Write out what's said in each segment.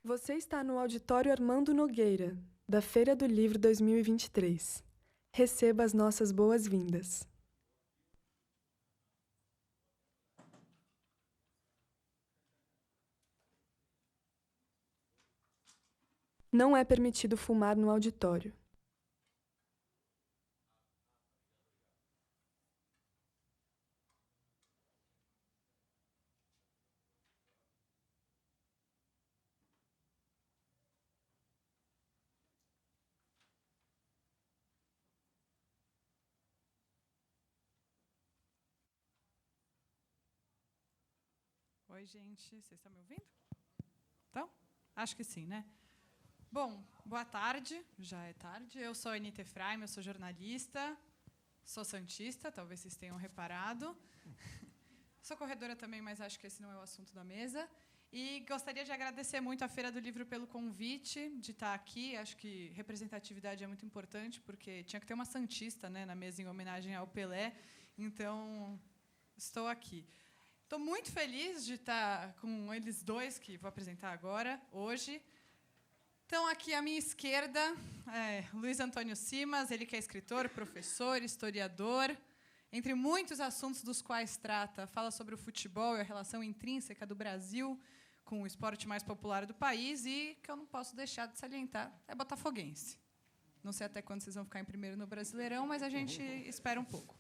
Você está no Auditório Armando Nogueira, da Feira do Livro 2023. Receba as nossas boas-vindas. Não é permitido fumar no auditório. Oi, gente. Vocês estão me ouvindo? Então? Acho que sim, né? Bom, boa tarde. Já é tarde. Eu sou a Anita Efraim, eu sou jornalista, sou santista, talvez vocês tenham reparado. Sou corredora também, mas acho que esse não é o assunto da mesa. E gostaria de agradecer muito à Feira do Livro pelo convite de estar aqui. Acho que representatividade é muito importante, porque tinha que ter uma santista, né, na mesa em homenagem ao Pelé. Então, estou aqui. Estou muito feliz de estar com eles dois, que vou apresentar agora, hoje. Então, aqui à minha esquerda, Luiz Antônio Simas, ele que é escritor, professor, historiador, entre muitos assuntos dos quais trata, fala sobre o futebol e a relação intrínseca do Brasil com o esporte mais popular do país e, que eu não posso deixar de salientar, é botafoguense. Não sei até quando vocês vão ficar em primeiro no Brasileirão, mas a gente espera um pouco.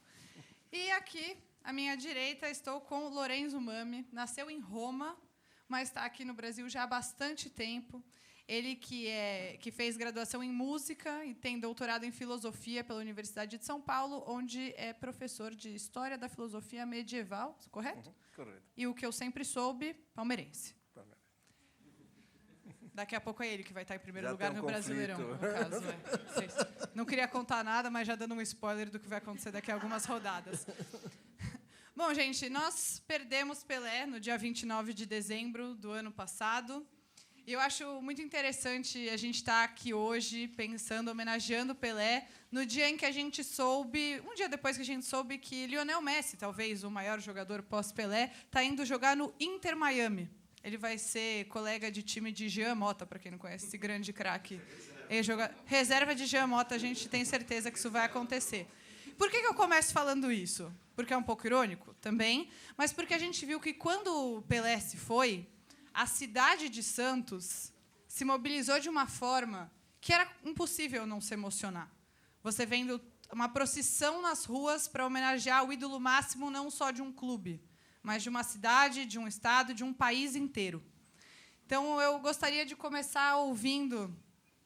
E aqui, à minha direita, estou com Lorenzo Mami. Nasceu em Roma, mas está aqui no Brasil já há bastante tempo. Ele que fez graduação em música e tem doutorado em filosofia pela Universidade de São Paulo, onde é professor de História da Filosofia Medieval, correto? Correto. E o que eu sempre soube, palmeirense. Daqui a pouco é ele que vai estar em primeiro lugar no Brasileirão, no caso. Não queria contar nada, mas já dando um spoiler do que vai acontecer daqui a algumas rodadas. Bom, gente, nós perdemos Pelé no dia 29 de dezembro do ano passado. E eu acho muito interessante a gente estar aqui hoje pensando, homenageando Pelé, no dia em que a gente soube, um dia depois que a gente soube que Lionel Messi, talvez o maior jogador pós-Pelé, está indo jogar no Inter Miami. Ele vai ser colega de time de Jean Mota, para quem não conhece, esse grande craque. Reserva de Jean Mota, a gente tem certeza que isso vai acontecer. Por que eu começo falando isso? Porque é um pouco irônico também, mas porque a gente viu que quando o Pelé se foi, a cidade de Santos se mobilizou de uma forma que era impossível não se emocionar. Você vendo uma procissão nas ruas para homenagear o ídolo máximo não só de um clube, mas de uma cidade, de um estado, de um país inteiro. Então, eu gostaria de começar ouvindo...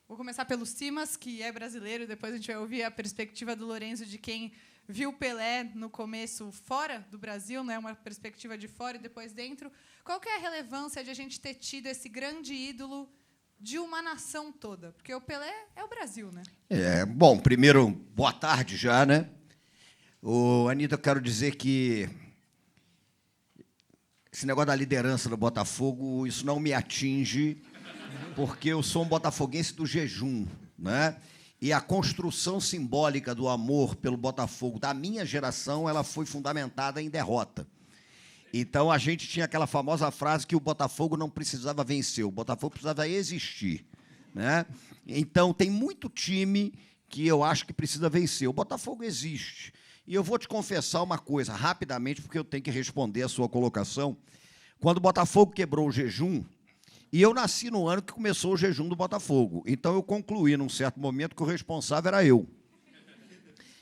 Vou começar pelo Simas, que é brasileiro, depois a gente vai ouvir a perspectiva do Lorenzo de quem viu Pelé no começo fora do Brasil, né, uma perspectiva de fora e depois dentro. Qual que é a relevância de a gente ter tido esse grande ídolo de uma nação toda? Porque o Pelé é o Brasil, né? Bom, primeiro, boa tarde já, né? Anita, eu quero dizer que esse negócio da liderança do Botafogo, isso não me atinge, porque eu sou um botafoguense do jejum, né? E a construção simbólica do amor pelo Botafogo da minha geração, ela foi fundamentada em derrota. Então, a gente tinha aquela famosa frase que o Botafogo não precisava vencer, o Botafogo precisava existir, né? Então, tem muito time que eu acho que precisa vencer. O Botafogo existe. E eu vou te confessar uma coisa, rapidamente, porque eu tenho que responder a sua colocação. Quando o Botafogo quebrou o jejum, e eu nasci no ano que começou o jejum do Botafogo. Então, eu concluí, num certo momento, que o responsável era eu.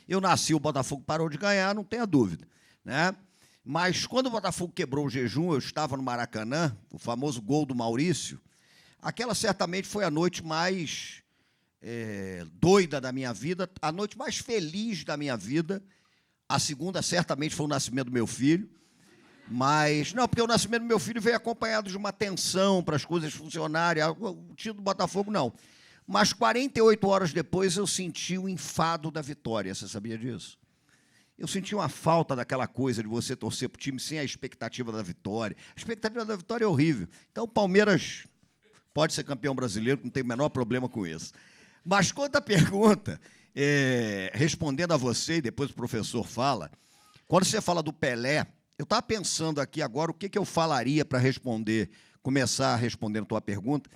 Eu nasci, o Botafogo parou de ganhar, não tenha dúvida, né? Mas, quando o Botafogo quebrou o jejum, eu estava no Maracanã, o famoso gol do Maurício. Aquela, certamente, foi a noite mais doida da minha vida, a noite mais feliz da minha vida. A segunda, certamente, foi o nascimento do meu filho. Mas, não, porque o nascimento do meu filho veio acompanhado de uma tensão para as coisas funcionarem. O título do Botafogo, não. Mas 48 horas depois eu senti o enfado da vitória. Você sabia disso? Eu senti uma falta daquela coisa de você torcer para o time sem a expectativa da vitória. A expectativa da vitória é horrível. Então, o Palmeiras pode ser campeão brasileiro, não tem o menor problema com isso. Mas, quanto à pergunta, respondendo a você, e depois o professor fala, quando você fala do Pelé, eu estava pensando aqui agora o que eu falaria para começar respondendo a tua pergunta.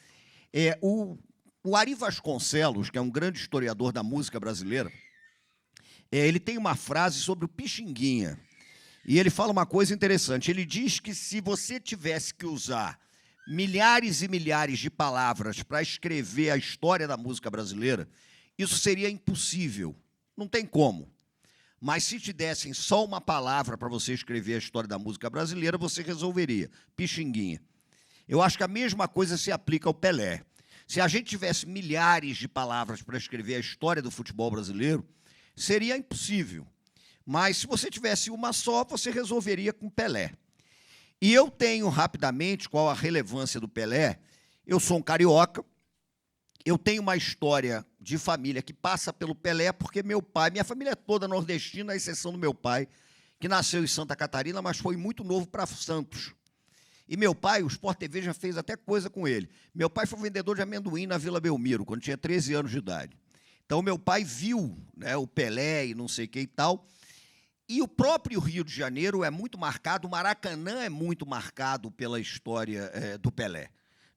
O Ari Vasconcelos, que é um grande historiador da música brasileira, ele tem uma frase sobre o Pixinguinha. E ele fala uma coisa interessante. Ele diz que se você tivesse que usar milhares e milhares de palavras para escrever a história da música brasileira, isso seria impossível. Não tem como. Mas se te dessem só uma palavra para você escrever a história da música brasileira, você resolveria. Pixinguinha. Eu acho que a mesma coisa se aplica ao Pelé. Se a gente tivesse milhares de palavras para escrever a história do futebol brasileiro, seria impossível. Mas se você tivesse uma só, você resolveria com Pelé. E eu tenho, rapidamente, qual a relevância do Pelé. Eu sou um carioca, eu tenho uma história de família que passa pelo Pelé, porque meu pai, minha família é toda nordestina, à exceção do meu pai, que nasceu em Santa Catarina, mas foi muito novo para Santos. E meu pai, o Sport TV já fez até coisa com ele. Meu pai foi vendedor de amendoim na Vila Belmiro, quando tinha 13 anos de idade. Então, meu pai viu, né, o Pelé e não sei o que e tal. E o próprio Rio de Janeiro é muito marcado, o Maracanã é muito marcado pela história do Pelé.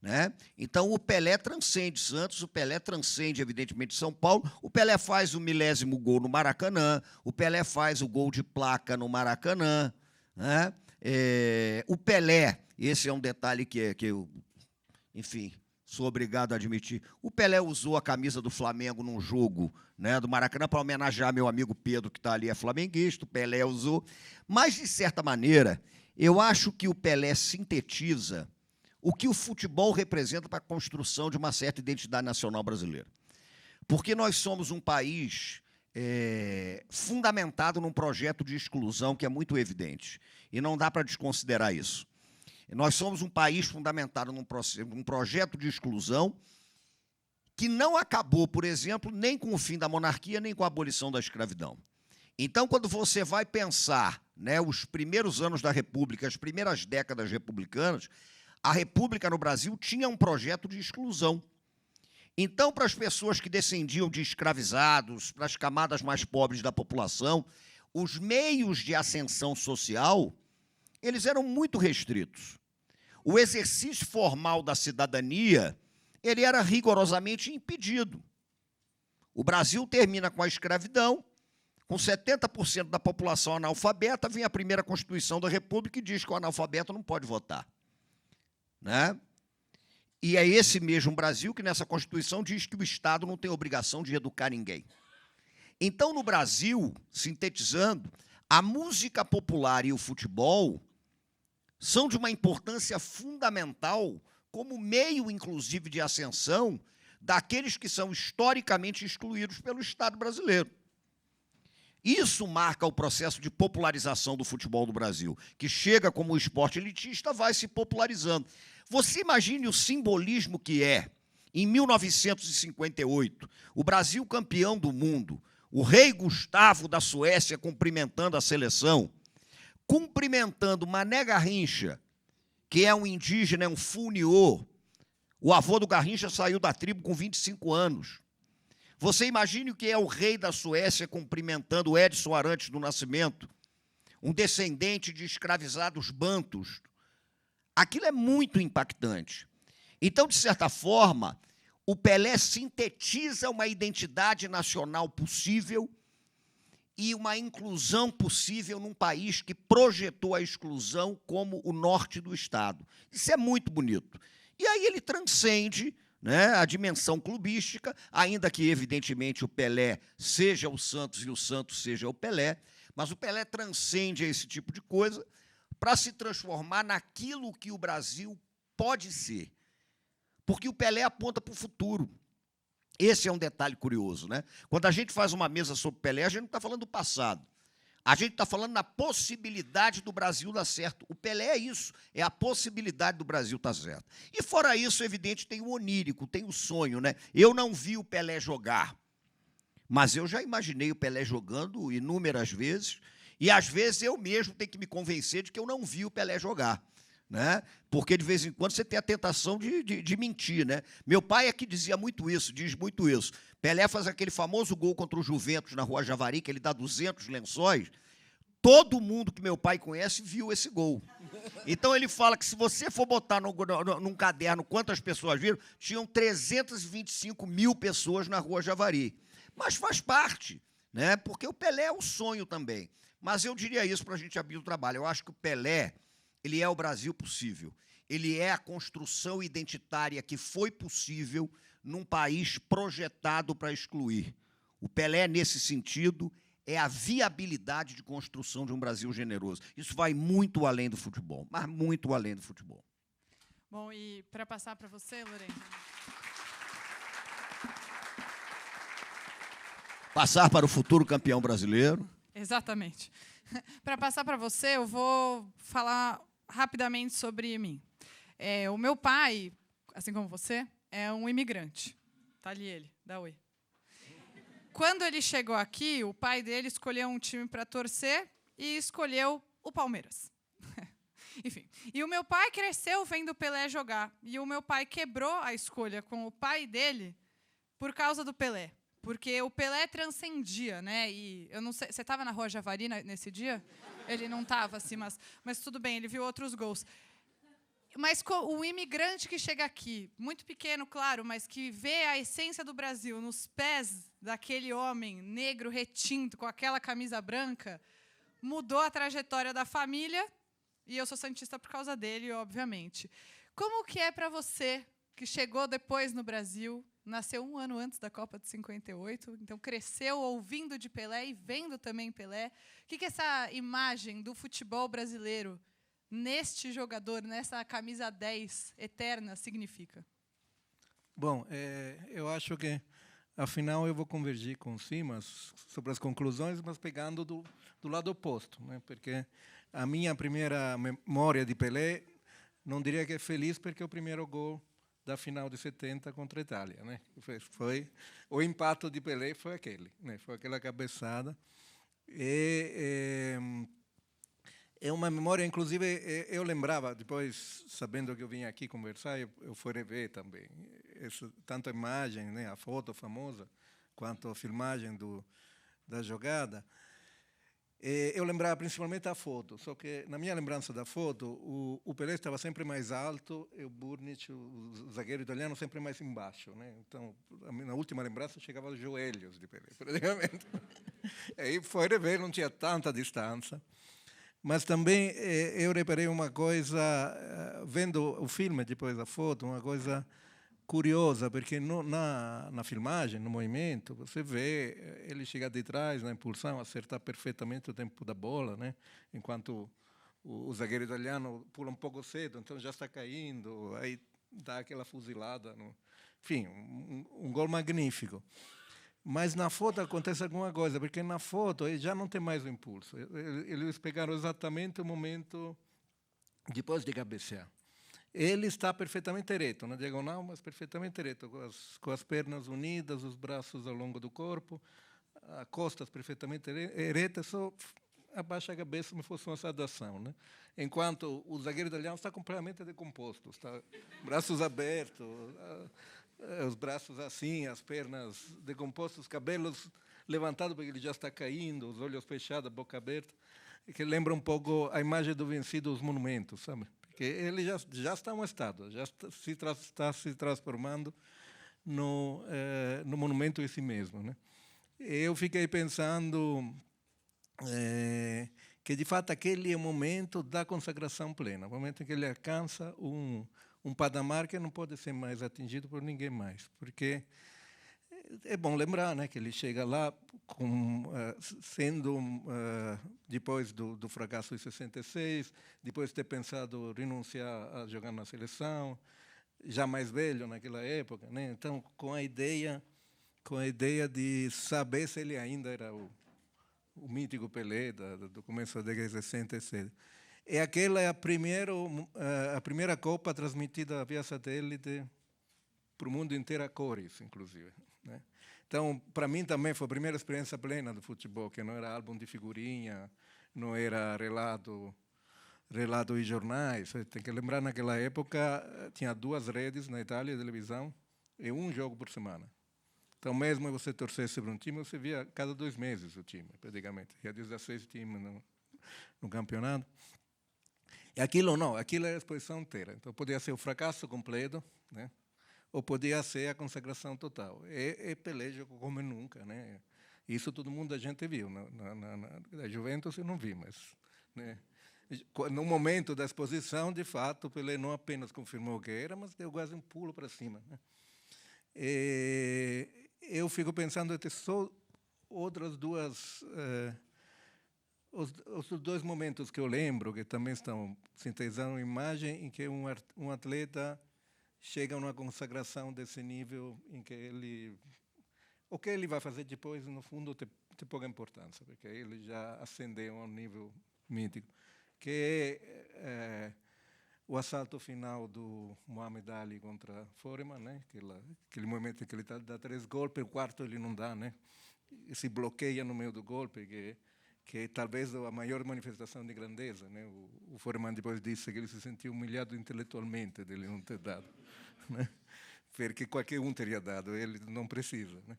Né? Então, o Pelé transcende Santos, o Pelé transcende, evidentemente, São Paulo. O Pelé faz o 1000º gol no Maracanã, o Pelé faz o gol de placa no Maracanã. Né? O Pelé, esse é um detalhe que eu, enfim, sou obrigado a admitir. O Pelé usou a camisa do Flamengo num jogo, né, do Maracanã para homenagear meu amigo Pedro, que está ali, é flamenguista. O Pelé usou. Mas, de certa maneira, eu acho que o Pelé sintetiza o que o futebol representa para a construção de uma certa identidade nacional brasileira. Porque nós somos um país fundamentado num projeto de exclusão que é muito evidente. E não dá para desconsiderar isso. Nós somos um país fundamentado num projeto de exclusão que não acabou, por exemplo, nem com o fim da monarquia, nem com a abolição da escravidão. Então, quando você vai pensar, né, os primeiros anos da República, as primeiras décadas republicanas, a República no Brasil tinha um projeto de exclusão. Então, para as pessoas que descendiam de escravizados, para as camadas mais pobres da população, os meios de ascensão social, eles eram muito restritos. O exercício formal da cidadania, ele era rigorosamente impedido. O Brasil termina com a escravidão, com 70% da população analfabeta, vem a primeira Constituição da República e diz que o analfabeto não pode votar. Né? E é esse mesmo Brasil que, nessa Constituição, diz que o Estado não tem obrigação de educar ninguém. Então, no Brasil, sintetizando, a música popular e o futebol são de uma importância fundamental como meio, inclusive, de ascensão daqueles que são historicamente excluídos pelo Estado brasileiro. Isso marca o processo de popularização do futebol do Brasil, que chega como um esporte elitista, vai se popularizando. Você imagine o simbolismo que é, em 1958, o Brasil campeão do mundo, o rei Gustavo da Suécia cumprimentando a seleção, cumprimentando Mané Garrincha, que é um indígena, é um funiô. O avô do Garrincha saiu da tribo com 25 anos. Você imagine o que é o rei da Suécia cumprimentando Edson Arantes do Nascimento, um descendente de escravizados bantus. Aquilo é muito impactante. Então, de certa forma, o Pelé sintetiza uma identidade nacional possível e uma inclusão possível num país que projetou a exclusão como o norte do Estado. Isso é muito bonito. E aí ele transcende, né, a dimensão clubística, ainda que, evidentemente, o Pelé seja o Santos e o Santos seja o Pelé, mas o Pelé transcende esse tipo de coisa para se transformar naquilo que o Brasil pode ser. Porque o Pelé aponta para o futuro. Esse é um detalhe curioso, né? Quando a gente faz uma mesa sobre Pelé, a gente não está falando do passado. A gente está falando na possibilidade do Brasil dar certo. O Pelé é isso, é a possibilidade do Brasil estar certo. E fora isso, evidente, tem o onírico, tem o sonho, né? Eu não vi o Pelé jogar, mas eu já imaginei o Pelé jogando inúmeras vezes, e às vezes eu mesmo tenho que me convencer de que eu não vi o Pelé jogar. Né? Porque, de vez em quando, você tem a tentação de mentir. Né? Meu pai é que dizia muito isso, diz muito isso. Pelé faz aquele famoso gol contra o Juventus na Rua Javari, que ele dá 200 lençóis. todo mundo que meu pai conhece viu esse gol. Então ele fala que se você for botar num caderno quantas pessoas viram, tinham 325 mil pessoas na Rua Javari. Mas faz parte, né? Porque o Pelé é um sonho também. Mas eu diria isso para a gente abrir o trabalho. Eu acho que o Pelé, ele é o Brasil possível. Ele é a construção identitária que foi possível num país projetado para excluir. O Pelé, nesse sentido, é a viabilidade de construção de um Brasil generoso. Isso vai muito além do futebol, mas muito além do futebol. Bom, e para passar para você, Lorena? Passar para o futuro campeão brasileiro. Exatamente. Para passar para você, eu vou falar rapidamente sobre mim. O meu pai, assim como você, é um imigrante. Está ali ele, dá oi. Quando ele chegou aqui, o pai dele escolheu um time para torcer e escolheu o Palmeiras. Enfim. E o meu pai cresceu vendo o Pelé jogar. E o meu pai quebrou a escolha com o pai dele por causa do Pelé. Porque o Pelé transcendia, né? E eu não sei, você estava na Rua Javari nesse dia? Ele não estava, assim, mas tudo bem, ele viu outros gols. Mas o imigrante que chega aqui, muito pequeno, claro, mas que vê a essência do Brasil nos pés daquele homem negro retinto com aquela camisa branca, mudou a trajetória da família, e eu sou santista por causa dele, obviamente. Como que é para você, que chegou depois no Brasil, nasceu um ano antes da Copa de 58, então cresceu ouvindo de Pelé e vendo também Pelé, o que essa imagem do futebol brasileiro neste jogador, nessa camisa 10 eterna, significa? Bom, eu acho que, afinal, eu vou convergir com o Simas sobre as conclusões, mas pegando do lado oposto, né? Porque a minha primeira memória de Pelé, não diria que é feliz, porque o primeiro gol da final de 70 contra a Itália, né? Foi o impacto de Pelé foi aquele, né? Foi aquela cabeçada. É uma memória, inclusive, eu lembrava, depois, sabendo que eu vim aqui conversar, eu fui rever também. Tanto a imagem, né, a foto famosa, quanto a filmagem da jogada. Eu lembrava principalmente a foto, só que, na minha lembrança da foto, o Pelé estava sempre mais alto e o Burnic, o zagueiro italiano, sempre mais embaixo, né? Então, na última lembrança, chegava aos joelhos de Pelé, praticamente. Aí foi rever, não tinha tanta distância. Mas também eu reparei uma coisa, vendo o filme depois da foto, uma coisa curiosa, porque na filmagem, no movimento, você vê ele chegar de trás, na impulsão, acertar perfeitamente o tempo da bola, né? Enquanto o zagueiro italiano pula um pouco cedo, então já está caindo, aí dá aquela fuzilada. Enfim, um gol magnífico. Mas na foto acontece alguma coisa, porque na foto ele já não tem mais o impulso. Eles pegaram exatamente o momento depois de cabecear. Ele está perfeitamente ereto, na diagonal, mas perfeitamente ereto, com as pernas unidas, os braços ao longo do corpo, as costas perfeitamente eretas, só abaixa a cabeça como se fosse uma saudação, né? Enquanto o zagueiro italiano está completamente decomposto, está braços abertos, os braços assim, as pernas decompostas, os cabelos levantados porque ele já está caindo, os olhos fechados, a boca aberta, que lembra um pouco a imagem do vencido dos monumentos, sabe? Porque ele já está em um estado, já está se transformando no monumento em si mesmo, né? Eu fiquei pensando que, de fato, aquele é o momento da consagração plena, o momento em que ele alcança um patamar que não pode ser mais atingido por ninguém mais, porque é bom lembrar, né, que ele chega lá sendo, depois do fracasso de 66, depois de ter pensado renunciar a jogar na seleção, já mais velho naquela época, né? Então, com a ideia de saber se ele ainda era o mítico Pelé do começo da década de 66. E aquela é a primeira Copa transmitida via satélite para o mundo inteiro a cores, inclusive, né? Então, para mim também foi a primeira experiência plena do futebol, que não era álbum de figurinha, não era relato em jornais. Você tem que lembrar, naquela época, tinha 2 redes na Itália de televisão e um jogo por semana. Então, mesmo você torcesse para um time, você via cada 2 meses o time, praticamente. Tinha 16 times no campeonato. E aquilo não, aquilo era a exposição inteira. Então podia ser o fracasso completo, né? Ou podia ser a consagração total. E Pelé jogou como nunca, né? Isso todo mundo a gente viu. Na Juventus eu não vi, mas, né? No momento da exposição, de fato, Pelé não apenas confirmou o que era, mas deu quase um pulo para cima, né? E eu fico pensando que só outras duas... os dois momentos que eu lembro, que também estão sintetizando a imagem, em que um atleta chega a uma consagração desse nível, em que ele... O que ele vai fazer depois, no fundo, tem pouca importância, porque ele já ascendeu a um nível mítico, que é o assalto final do Muhammad Ali contra Foreman, né? Aquele momento em que ele dá 3 golpes, o quarto ele não dá, né? E se bloqueia no meio do golpe, que é talvez a maior manifestação de grandeza, né? O Foreman depois disse que ele se sentiu humilhado intelectualmente dele não ter dado, né? Porque qualquer um teria dado, ele não precisa, né?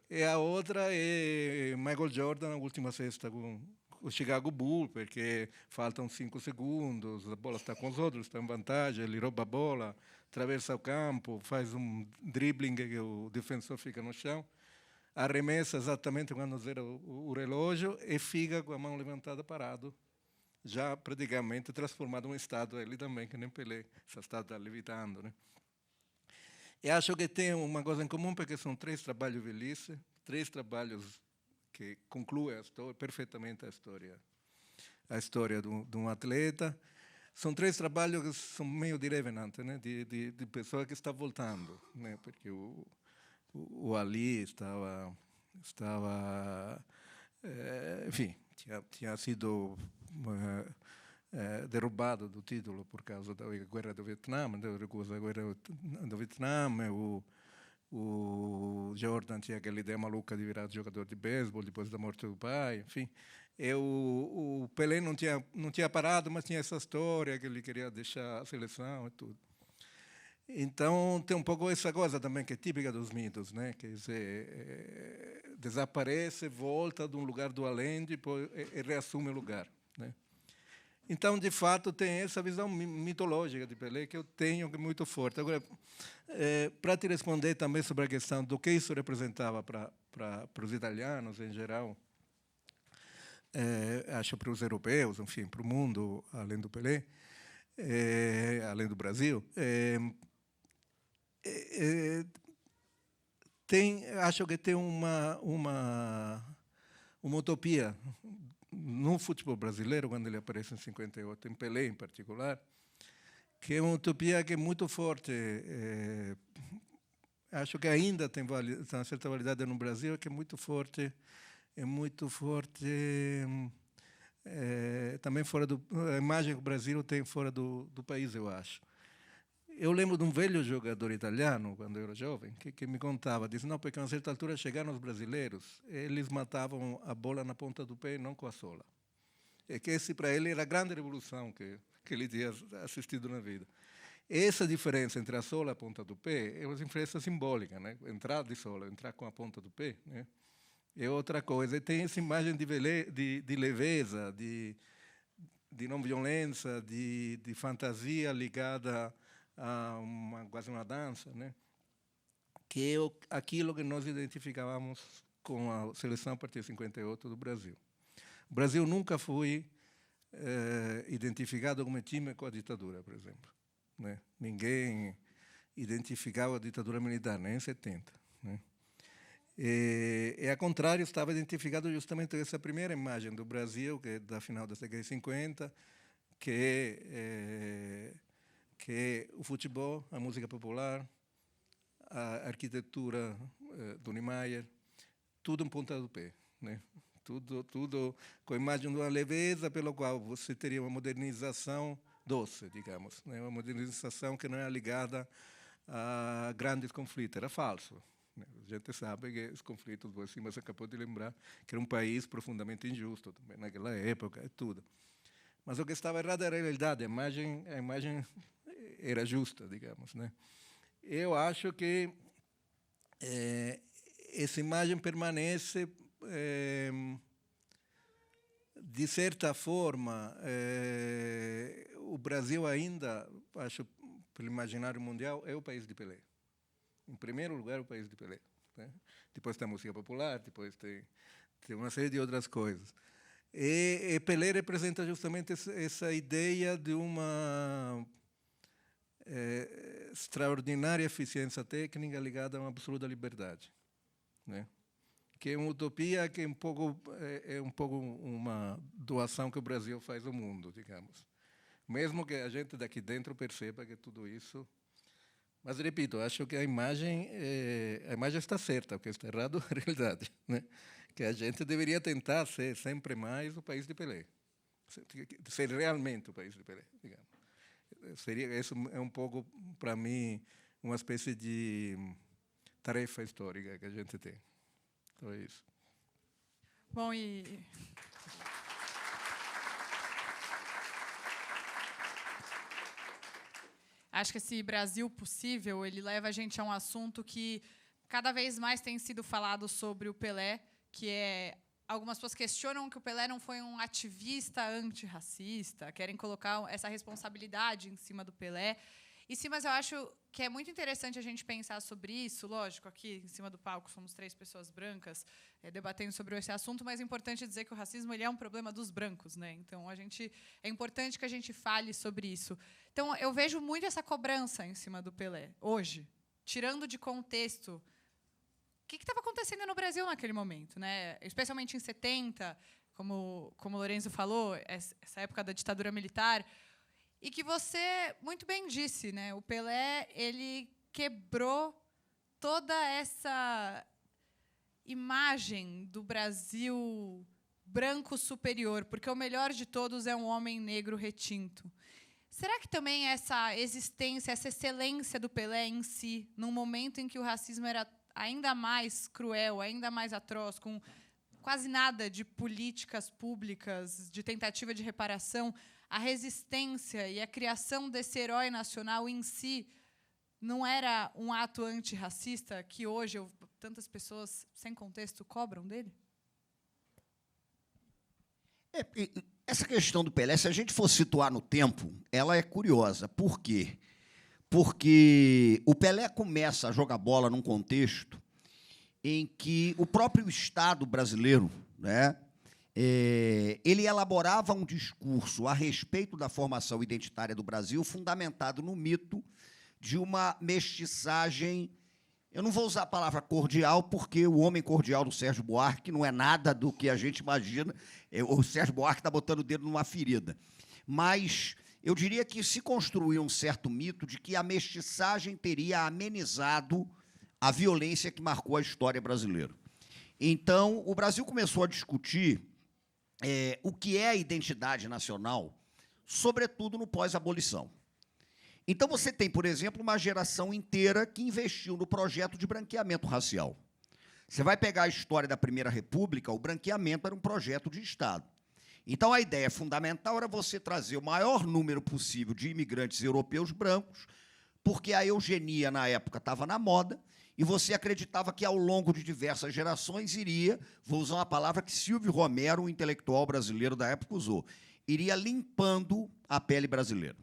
E a outra é Michael Jordan na última sexta com o Chicago Bulls, porque faltam 5 segundos, a bola está com os outros, está em vantagem, ele rouba a bola, atravessa o campo, faz um dribbling que o defensor fica no chão, arremessa exatamente quando zera o relógio e fica com a mão levantada parado, já praticamente transformado em um estado, ele também, que nem Pelé, essa estátua levitando, né? E acho que tem uma coisa em comum, porque são 3 trabalhos de velhice, 3 trabalhos que concluem perfeitamente a história de um atleta. São 3 trabalhos que são meio de Revenant, né? de pessoa que está voltando, né? Porque o Ali estava enfim, tinha sido derrubado do título por causa da guerra do Vietnã, o Jordan tinha aquela ideia maluca de virar jogador de beisebol depois da morte do pai, enfim. E o Pelé não tinha parado, mas tinha essa história que ele queria deixar a seleção e tudo. Então, tem um pouco essa coisa também que é típica dos mitos, né? Quer dizer, desaparece, volta de um lugar do além depois, e reassume o lugar, né? Então, de fato, tem essa visão mitológica de Pelé que eu tenho, que é muito forte. Agora, para te responder também sobre a questão do que isso representava para os italianos em geral, acho para os europeus, enfim, para o mundo, além do Pelé, além do Brasil, acho que tem uma utopia no futebol brasileiro, quando ele aparece em 58, em Pelé em particular, que é uma utopia que é muito forte. Acho que ainda tem uma certa validade no Brasil, que é muito forte também fora a imagem que o Brasil tem fora do país, eu acho. Eu lembro de um velho jogador italiano, quando eu era jovem, que me contava, disse, não, porque a uma certa altura chegaram os brasileiros, eles matavam a bola na ponta do pé e não com a sola. E que esse, para ele, era a grande revolução que ele tinha assistido na vida. Essa diferença entre a sola e a ponta do pé é uma diferença simbólica, né? Entrar de sola, entrar com a ponta do pé, né? É outra coisa. E tem essa imagem de leveza, de não violência, de fantasia ligada a quase uma dança, né? Que é aquilo que nós identificávamos com a seleção a partir de 58 do Brasil. O Brasil nunca foi identificado como time com a ditadura, por exemplo, né? Ninguém identificava a ditadura militar, nem em 70. Né? E, ao contrário, estava identificado justamente essa primeira imagem do Brasil, que é da final da década de 50, que é o futebol, a música popular, a arquitetura do Niemeyer, tudo em ponta do pé, né? Tudo com a imagem de uma leveza pela qual você teria uma modernização doce, digamos, né? Uma modernização que não é ligada a grandes conflitos, era falso. Né? A gente sabe que os conflitos, você acabou de lembrar, que era um país profundamente injusto também naquela época e tudo. Mas o que estava errado era a realidade, a imagem era justa, digamos, né? Eu acho que essa imagem permanece de certa forma, o Brasil ainda, acho, pelo imaginário mundial, é o país de Pelé. Em primeiro lugar, o país de Pelé, né? Depois tem a música popular, depois tem uma série de outras coisas. E Pelé representa justamente essa ideia de uma extraordinária eficiência técnica ligada a uma absoluta liberdade, né? Que é uma utopia que é um pouco uma doação que o Brasil faz ao mundo, digamos. Mesmo que a gente daqui dentro perceba que tudo isso... Mas, repito, acho que a imagem está certa, o que está errado é a realidade, né? Que a gente deveria tentar ser sempre mais o país de Pelé, ser realmente o país de Pelé, digamos. Isso é um pouco, para mim, uma espécie de tarefa histórica que a gente tem. Então, é isso. Bom, e... Acho que esse Brasil possível, ele leva a gente a um assunto que cada vez mais tem sido falado sobre o Pelé, que é... Algumas pessoas questionam que o Pelé não foi um ativista antirracista, querem colocar essa responsabilidade em cima do Pelé. E sim, mas eu acho que é muito interessante a gente pensar sobre isso. Lógico, aqui em cima do palco somos 3 pessoas brancas debatendo sobre esse assunto, mas é importante dizer que o racismo ele é um problema dos brancos, né? Então é importante que a gente fale sobre isso. Então eu vejo muito essa cobrança em cima do Pelé hoje, tirando de contexto o que estava acontecendo no Brasil naquele momento, né? Especialmente em 70, como o Lorenzo falou, essa época da ditadura militar. E que você muito bem disse, né? O Pelé ele quebrou toda essa imagem do Brasil branco superior, porque o melhor de todos é um homem negro retinto. Será que também essa existência, essa excelência do Pelé em si, num momento em que o racismo era ainda mais cruel, ainda mais atroz, com quase nada de políticas públicas, de tentativa de reparação, a resistência e a criação desse herói nacional em si não era um ato antirracista que hoje tantas pessoas, sem contexto, cobram dele? Essa questão do Pelé, se a gente for situar no tempo, ela é curiosa. Por quê? Porque o Pelé começa a jogar bola num contexto em que o próprio Estado brasileiro, né, ele elaborava um discurso a respeito da formação identitária do Brasil fundamentado no mito de uma mestiçagem. Eu não vou usar a palavra cordial, porque o homem cordial do Sérgio Buarque não é nada do que a gente imagina. O Sérgio Buarque está botando o dedo numa ferida. Mas eu diria que se construiu um certo mito de que a mestiçagem teria amenizado a violência que marcou a história brasileira. Então, o Brasil começou a discutir o que é a identidade nacional, sobretudo no pós-abolição. Então, você tem, por exemplo, uma geração inteira que investiu no projeto de branqueamento racial. Você vai pegar a história da Primeira República, o branqueamento era um projeto de Estado. Então, a ideia fundamental era você trazer o maior número possível de imigrantes europeus brancos, porque a eugenia, na época, estava na moda, e você acreditava que, ao longo de diversas gerações, vou usar uma palavra que Silvio Romero, um intelectual brasileiro da época, usou, iria limpando a pele brasileira.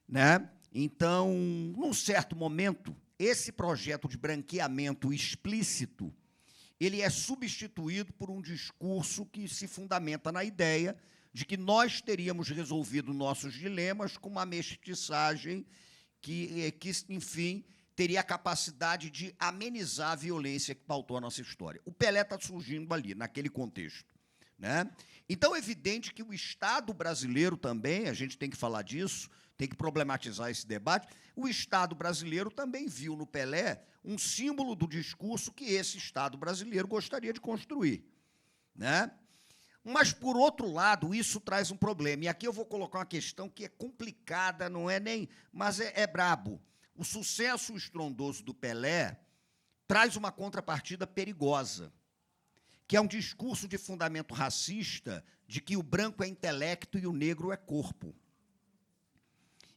Né? Então, num certo momento, esse projeto de branqueamento explícito ele é substituído por um discurso que se fundamenta na ideia de que nós teríamos resolvido nossos dilemas com uma mestiçagem que enfim, teria a capacidade de amenizar a violência que pautou a nossa história. O Pelé está surgindo ali, naquele contexto. Né? Então, é evidente que o Estado brasileiro também, a gente tem que falar disso, tem que problematizar esse debate, o Estado brasileiro também viu no Pelé um símbolo do discurso que esse Estado brasileiro gostaria de construir. Né? Mas, por outro lado, isso traz um problema. E aqui eu vou colocar uma questão que é complicada, não é nem... mas é brabo. O sucesso estrondoso do Pelé traz uma contrapartida perigosa, que é um discurso de fundamento racista de que o branco é intelecto e o negro é corpo.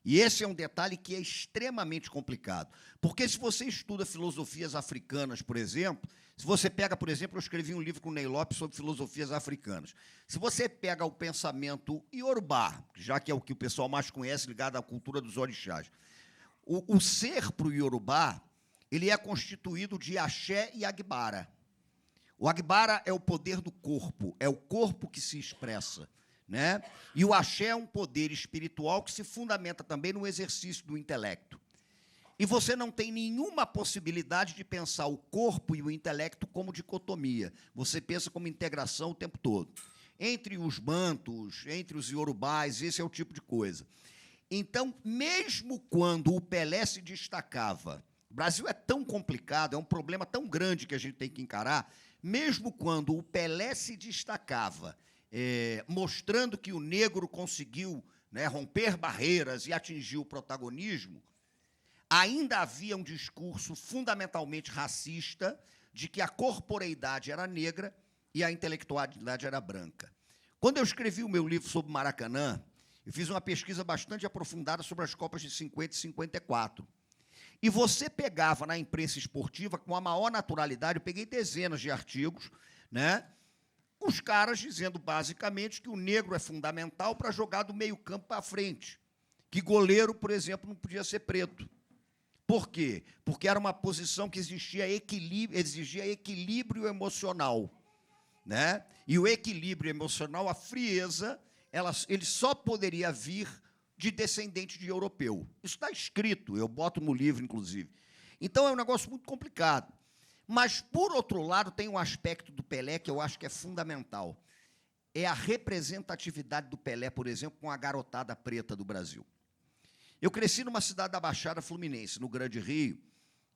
E esse é um detalhe que é extremamente complicado. Porque se você estuda filosofias africanas, por exemplo, se você pega, por exemplo, eu escrevi um livro com o Ney Lopes sobre filosofias africanas. Se você pega o pensamento iorubá, já que é o que o pessoal mais conhece, ligado à cultura dos orixás, o ser para o iorubá, ele é constituído de axé e agbara. O agbara é o poder do corpo, é o corpo que se expressa, né? E o axé é um poder espiritual que se fundamenta também no exercício do intelecto. E você não tem nenhuma possibilidade de pensar o corpo e o intelecto como dicotomia. Você pensa como integração o tempo todo. Entre os bantus, entre os iorubás, esse é o tipo de coisa. Então, mesmo quando o Pelé se destacava, o Brasil é tão complicado, é um problema tão grande que a gente tem que encarar, mesmo quando o Pelé se destacava, mostrando que o negro conseguiu, né, romper barreiras e atingir o protagonismo, ainda havia um discurso fundamentalmente racista de que a corporeidade era negra e a intelectualidade era branca. Quando eu escrevi o meu livro sobre Maracanã, eu fiz uma pesquisa bastante aprofundada sobre as Copas de 50 e 54. E você pegava na imprensa esportiva, com a maior naturalidade, eu peguei dezenas de artigos, né, os caras dizendo, basicamente, que o negro é fundamental para jogar do meio-campo para frente, que goleiro, por exemplo, não podia ser preto. Por quê? Porque era uma posição que exigia equilíbrio emocional, né? E o equilíbrio emocional, a frieza, ele só poderia vir de descendente de europeu. Isso está escrito, eu boto no livro, inclusive. Então, é um negócio muito complicado. Mas, por outro lado, tem um aspecto do Pelé que eu acho que é fundamental. É a representatividade do Pelé, por exemplo, com a garotada preta do Brasil. Eu cresci numa cidade da Baixada Fluminense, no Grande Rio,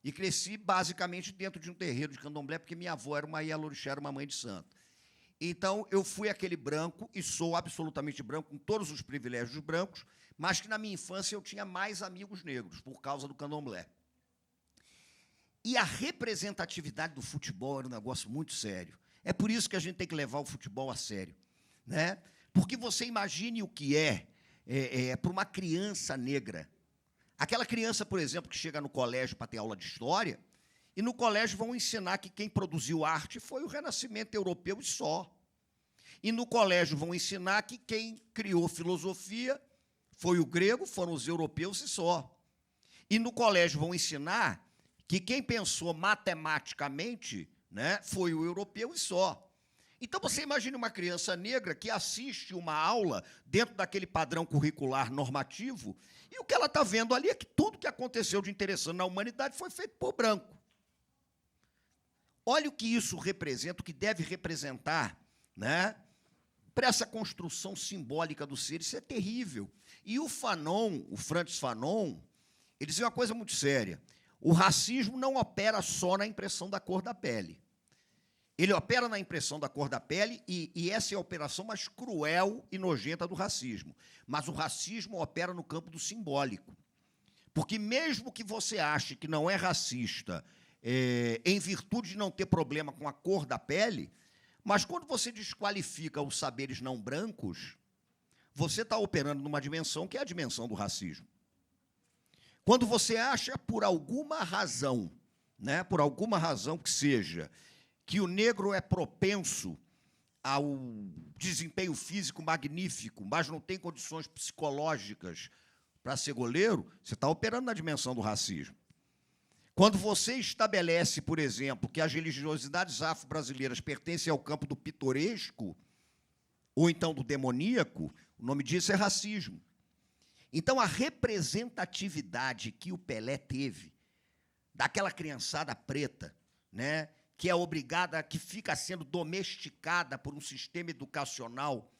e cresci, basicamente, dentro de um terreiro de candomblé, porque minha avó era uma ialorixá, era uma mãe de santo. Então, eu fui aquele branco, e sou absolutamente branco, com todos os privilégios brancos, mas que, na minha infância, eu tinha mais amigos negros, por causa do candomblé. E a representatividade do futebol era um negócio muito sério. É por isso que a gente tem que levar o futebol a sério, né? Porque você imagine o que para uma criança negra. Aquela criança, por exemplo, que chega no colégio para ter aula de história, e no colégio vão ensinar que quem produziu arte foi o Renascimento europeu e só. E no colégio vão ensinar que quem criou filosofia foi o grego, foram os europeus e só. E no colégio vão ensinar que quem pensou matematicamente, né, foi o europeu e só. Então, você imagine uma criança negra que assiste uma aula dentro daquele padrão curricular normativo, e o que ela está vendo ali é que tudo que aconteceu de interessante na humanidade foi feito por branco. Olha o que isso representa, o que deve representar, né, para essa construção simbólica do ser. Isso é terrível. E o Fanon, o Frantz Fanon, ele dizia uma coisa muito séria. O racismo não opera só na impressão da cor da pele. Ele opera na impressão da cor da pele, e essa é a operação mais cruel e nojenta do racismo. Mas o racismo opera no campo do simbólico. Porque mesmo que você ache que não é racista em virtude de não ter problema com a cor da pele, mas quando você desqualifica os saberes não brancos, você está operando numa dimensão que é a dimensão do racismo. Quando você acha, por alguma razão, né, por alguma razão que seja, que o negro é propenso ao desempenho físico magnífico, mas não tem condições psicológicas para ser goleiro, você está operando na dimensão do racismo. Quando você estabelece, por exemplo, que as religiosidades afro-brasileiras pertencem ao campo do pitoresco, ou então do demoníaco, o nome disso é racismo. Então, a representatividade que o Pelé teve, daquela criançada preta, né, que é obrigada, que fica sendo domesticada por um sistema educacional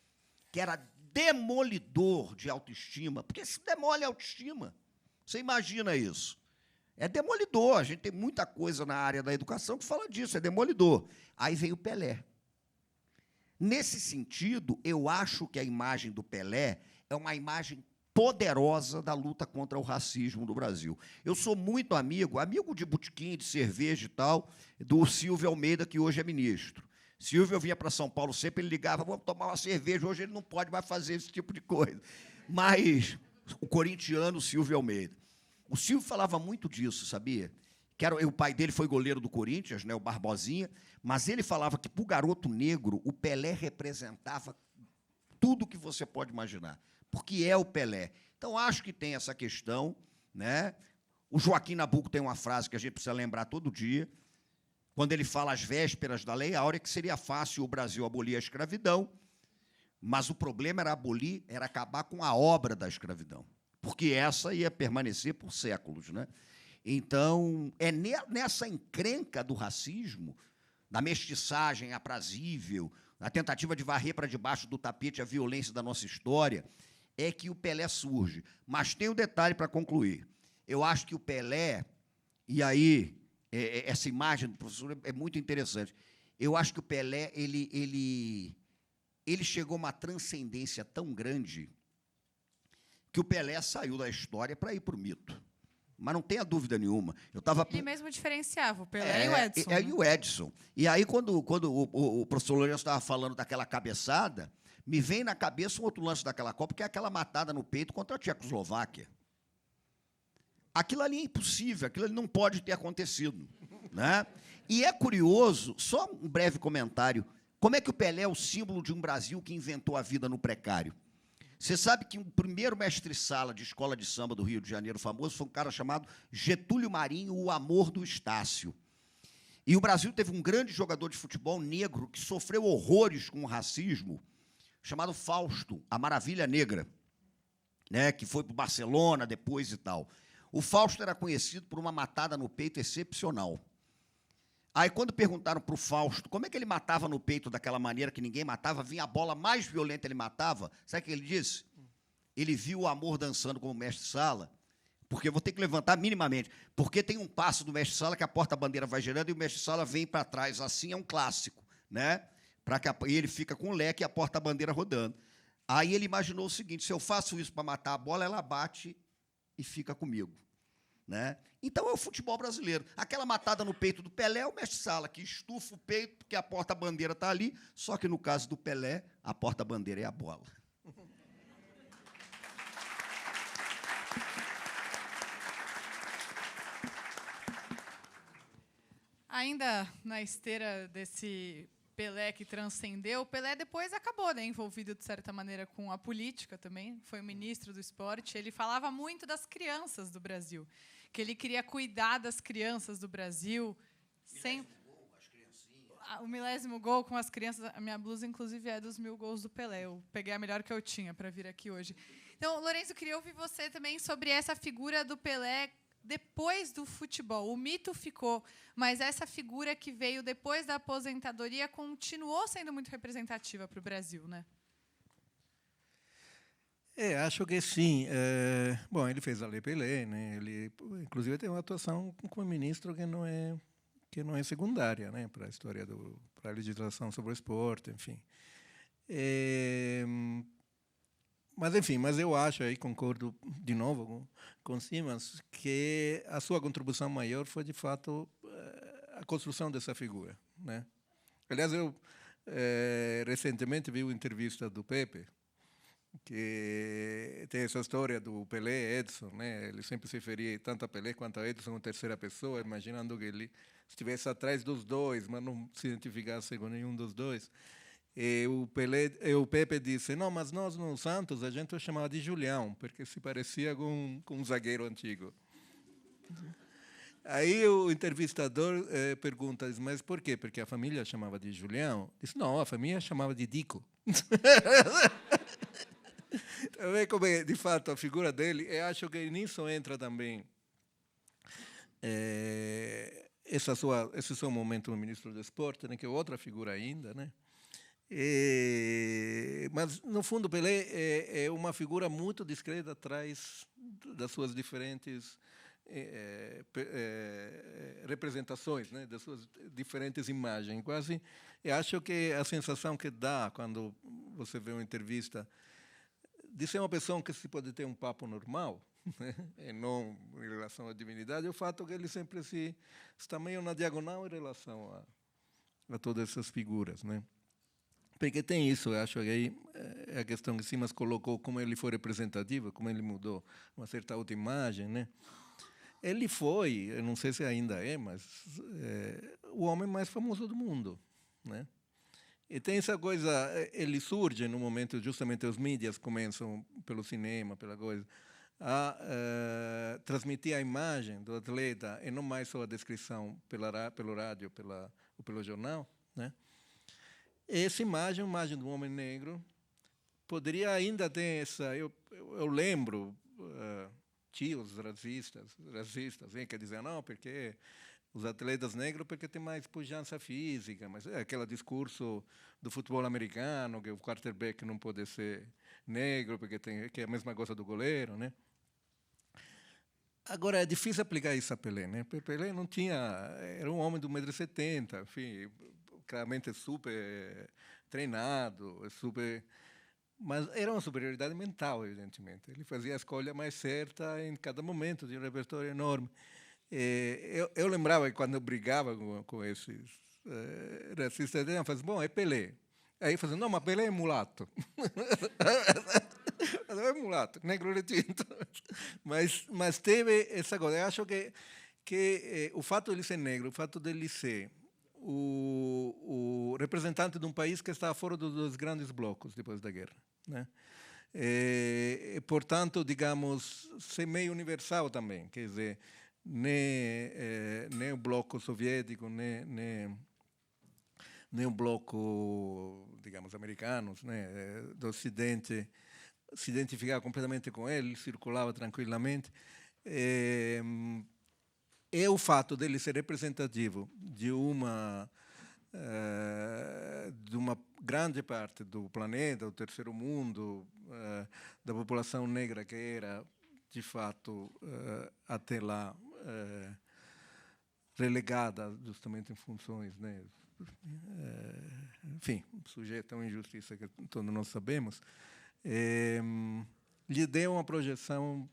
que era demolidor de autoestima, porque isso demole a autoestima. Você imagina isso? É demolidor. A gente tem muita coisa na área da educação que fala disso, é demolidor. Aí vem o Pelé. Nesse sentido, eu acho que a imagem do Pelé é uma imagem poderosa da luta contra o racismo no Brasil. Eu sou muito amigo de botequim, de cerveja e tal, do Silvio Almeida, que hoje é ministro. Silvio, eu vinha para São Paulo sempre, ele ligava, vamos tomar uma cerveja, hoje ele não pode mais fazer esse tipo de coisa. Mas o corintiano Silvio Almeida. O Silvio falava muito disso, sabia? O pai dele foi goleiro do Corinthians, né, o Barbosinha, mas ele falava que, para o garoto negro, o Pelé representava tudo que você pode imaginar, porque é o Pelé. Então, acho que tem essa questão, né? O Joaquim Nabuco tem uma frase que a gente precisa lembrar todo dia, quando ele fala às vésperas da Lei Áurea, que seria fácil o Brasil abolir a escravidão, mas o problema era acabar com a obra da escravidão, porque essa ia permanecer por séculos, né? Então, é nessa encrenca do racismo, da mestiçagem aprazível, da tentativa de varrer para debaixo do tapete a violência da nossa história, é que o Pelé surge. Mas tem um detalhe para concluir. Eu acho que o Pelé, e aí essa imagem do professor é muito interessante, eu acho que o Pelé ele chegou a uma transcendência tão grande que o Pelé saiu da história para ir para o mito. Mas não tenha dúvida nenhuma. Ele mesmo diferenciava o Pelé e o Edson. E o Edson. E aí, quando o professor Lourenço estava falando daquela cabeçada, me vem na cabeça um outro lance daquela Copa, que é aquela matada no peito contra a Tchecoslováquia. Aquilo ali é impossível, aquilo ali não pode ter acontecido, né? E é curioso, só um breve comentário, como é que o Pelé é o símbolo de um Brasil que inventou a vida no precário? Você sabe que o primeiro mestre-sala de escola de samba do Rio de Janeiro famoso foi um cara chamado Getúlio Marinho, o amor do Estácio. E o Brasil teve um grande jogador de futebol negro que sofreu horrores com o racismo, chamado Fausto, a Maravilha Negra, né, que foi para o Barcelona depois e tal. O Fausto era conhecido por uma matada no peito excepcional. Aí, quando perguntaram para o Fausto como é que ele matava no peito daquela maneira que ninguém matava, vinha a bola mais violenta, ele matava, sabe o que ele disse? Ele viu o amor dançando como mestre-sala, porque eu vou ter que levantar minimamente, porque tem um passo do mestre-sala que a porta-bandeira vai girando e o mestre-sala vem para trás, assim é um clássico, né? E ele fica com o leque e a porta-bandeira rodando. Aí ele imaginou o seguinte, se eu faço isso para matar a bola, ela bate e fica comigo, né? Então é o futebol brasileiro. Aquela matada no peito do Pelé é o mestre-sala, que estufa o peito porque a porta-bandeira está ali, só que no caso do Pelé, a porta-bandeira é a bola. Ainda na esteira desse Pelé que transcendeu, o Pelé depois acabou, né, envolvido, de certa maneira, com a política também, foi o ministro do esporte. Ele falava muito das crianças do Brasil, que ele queria cuidar das crianças do Brasil. O milésimo gol com as crianças. A minha blusa, inclusive, é dos 1000 gols do Pelé. Eu peguei a melhor que eu tinha para vir aqui hoje. Então, Lourenço, eu queria ouvir você também sobre essa figura do Pelé depois do futebol. O mito ficou, mas essa figura que veio depois da aposentadoria continuou sendo muito representativa para o Brasil, né? Acho que sim. Bom, ele fez a Lei Pelé, né? Ele, inclusive, tem uma atuação como ministro que não é secundária, né, para a história para a legislação sobre o esporte, enfim. Mas eu acho, aí concordo de novo com Simas, que a sua contribuição maior foi, de fato, a construção dessa figura, né? Aliás, eu recentemente vi uma entrevista do Pepe, que tem essa história do Pelé e Edson, né? Ele sempre se referia tanto a Pelé quanto a Edson em terceira pessoa, imaginando que ele estivesse atrás dos dois, mas não se identificasse com nenhum dos dois. E o Pepe disse, não, mas nós no Santos a gente o chamava de Julião, porque se parecia com um zagueiro antigo. Aí o entrevistador pergunta, mas por quê? Porque a família chamava de Julião? Diz, não, a família chamava de Dico. Também como é, de fato, a figura dele, eu acho que nisso entra também esse seu momento no ministro do Esporte, né, que é outra figura ainda, né? Mas, no fundo, Pelé é uma figura muito discreta atrás das suas diferentes representações, né, das suas diferentes imagens. Quase, eu acho que a sensação que dá quando você vê uma entrevista de ser uma pessoa que se pode ter um papo normal, né, e não em relação à divindade, é o fato que ele sempre está meio na diagonal em relação a todas essas figuras, né? Porque tem isso, eu acho que aí a questão que Simas colocou, como ele foi representativo, como ele mudou uma certa autoimagem, né? Ele foi, eu não sei se ainda é, mas o homem mais famoso do mundo, né? E tem essa coisa, ele surge no momento, justamente os mídias começam, pelo cinema, pela coisa, a transmitir a imagem do atleta, e não mais só a descrição pelo rádio ou pelo jornal, né? Essa imagem do homem negro, poderia ainda ter essa... Eu lembro tios racistas que diziam, não, porque os atletas negros porque tem mais pujança física, mas é aquele discurso do futebol americano, que o quarterback não pode ser negro, porque que é a mesma coisa do goleiro, né? Agora, é difícil aplicar isso a Pelé, né? Pelé não tinha... Era um homem de 1,70 m, enfim, claramente super treinado, super... Mas era uma superioridade mental, evidentemente. Ele fazia a escolha mais certa em cada momento, tinha um repertório enorme. Eu lembrava que quando eu brigava com esses racistas, eu falava, bom, é Pelé. Aí eu falava, não, mas Pelé é mulato. Não é mulato, negro retinto. Mas teve essa coisa. Eu acho que o fato de ele ser negro, o fato de ele ser o representante de um país que estava fora dos grandes blocos depois da guerra, né? Portanto, digamos, ser meio universal também, quer dizer, nem o bloco soviético, nem o bloco, digamos, americanos, né, do Ocidente, se identificava completamente com ele, circulava tranquilamente. É o fato dele ser representativo de uma grande parte do planeta, do terceiro mundo, da população negra que era, de fato, até lá relegada justamente em funções, né, enfim, sujeita a uma injustiça que todos nós sabemos, lhe deu uma projeção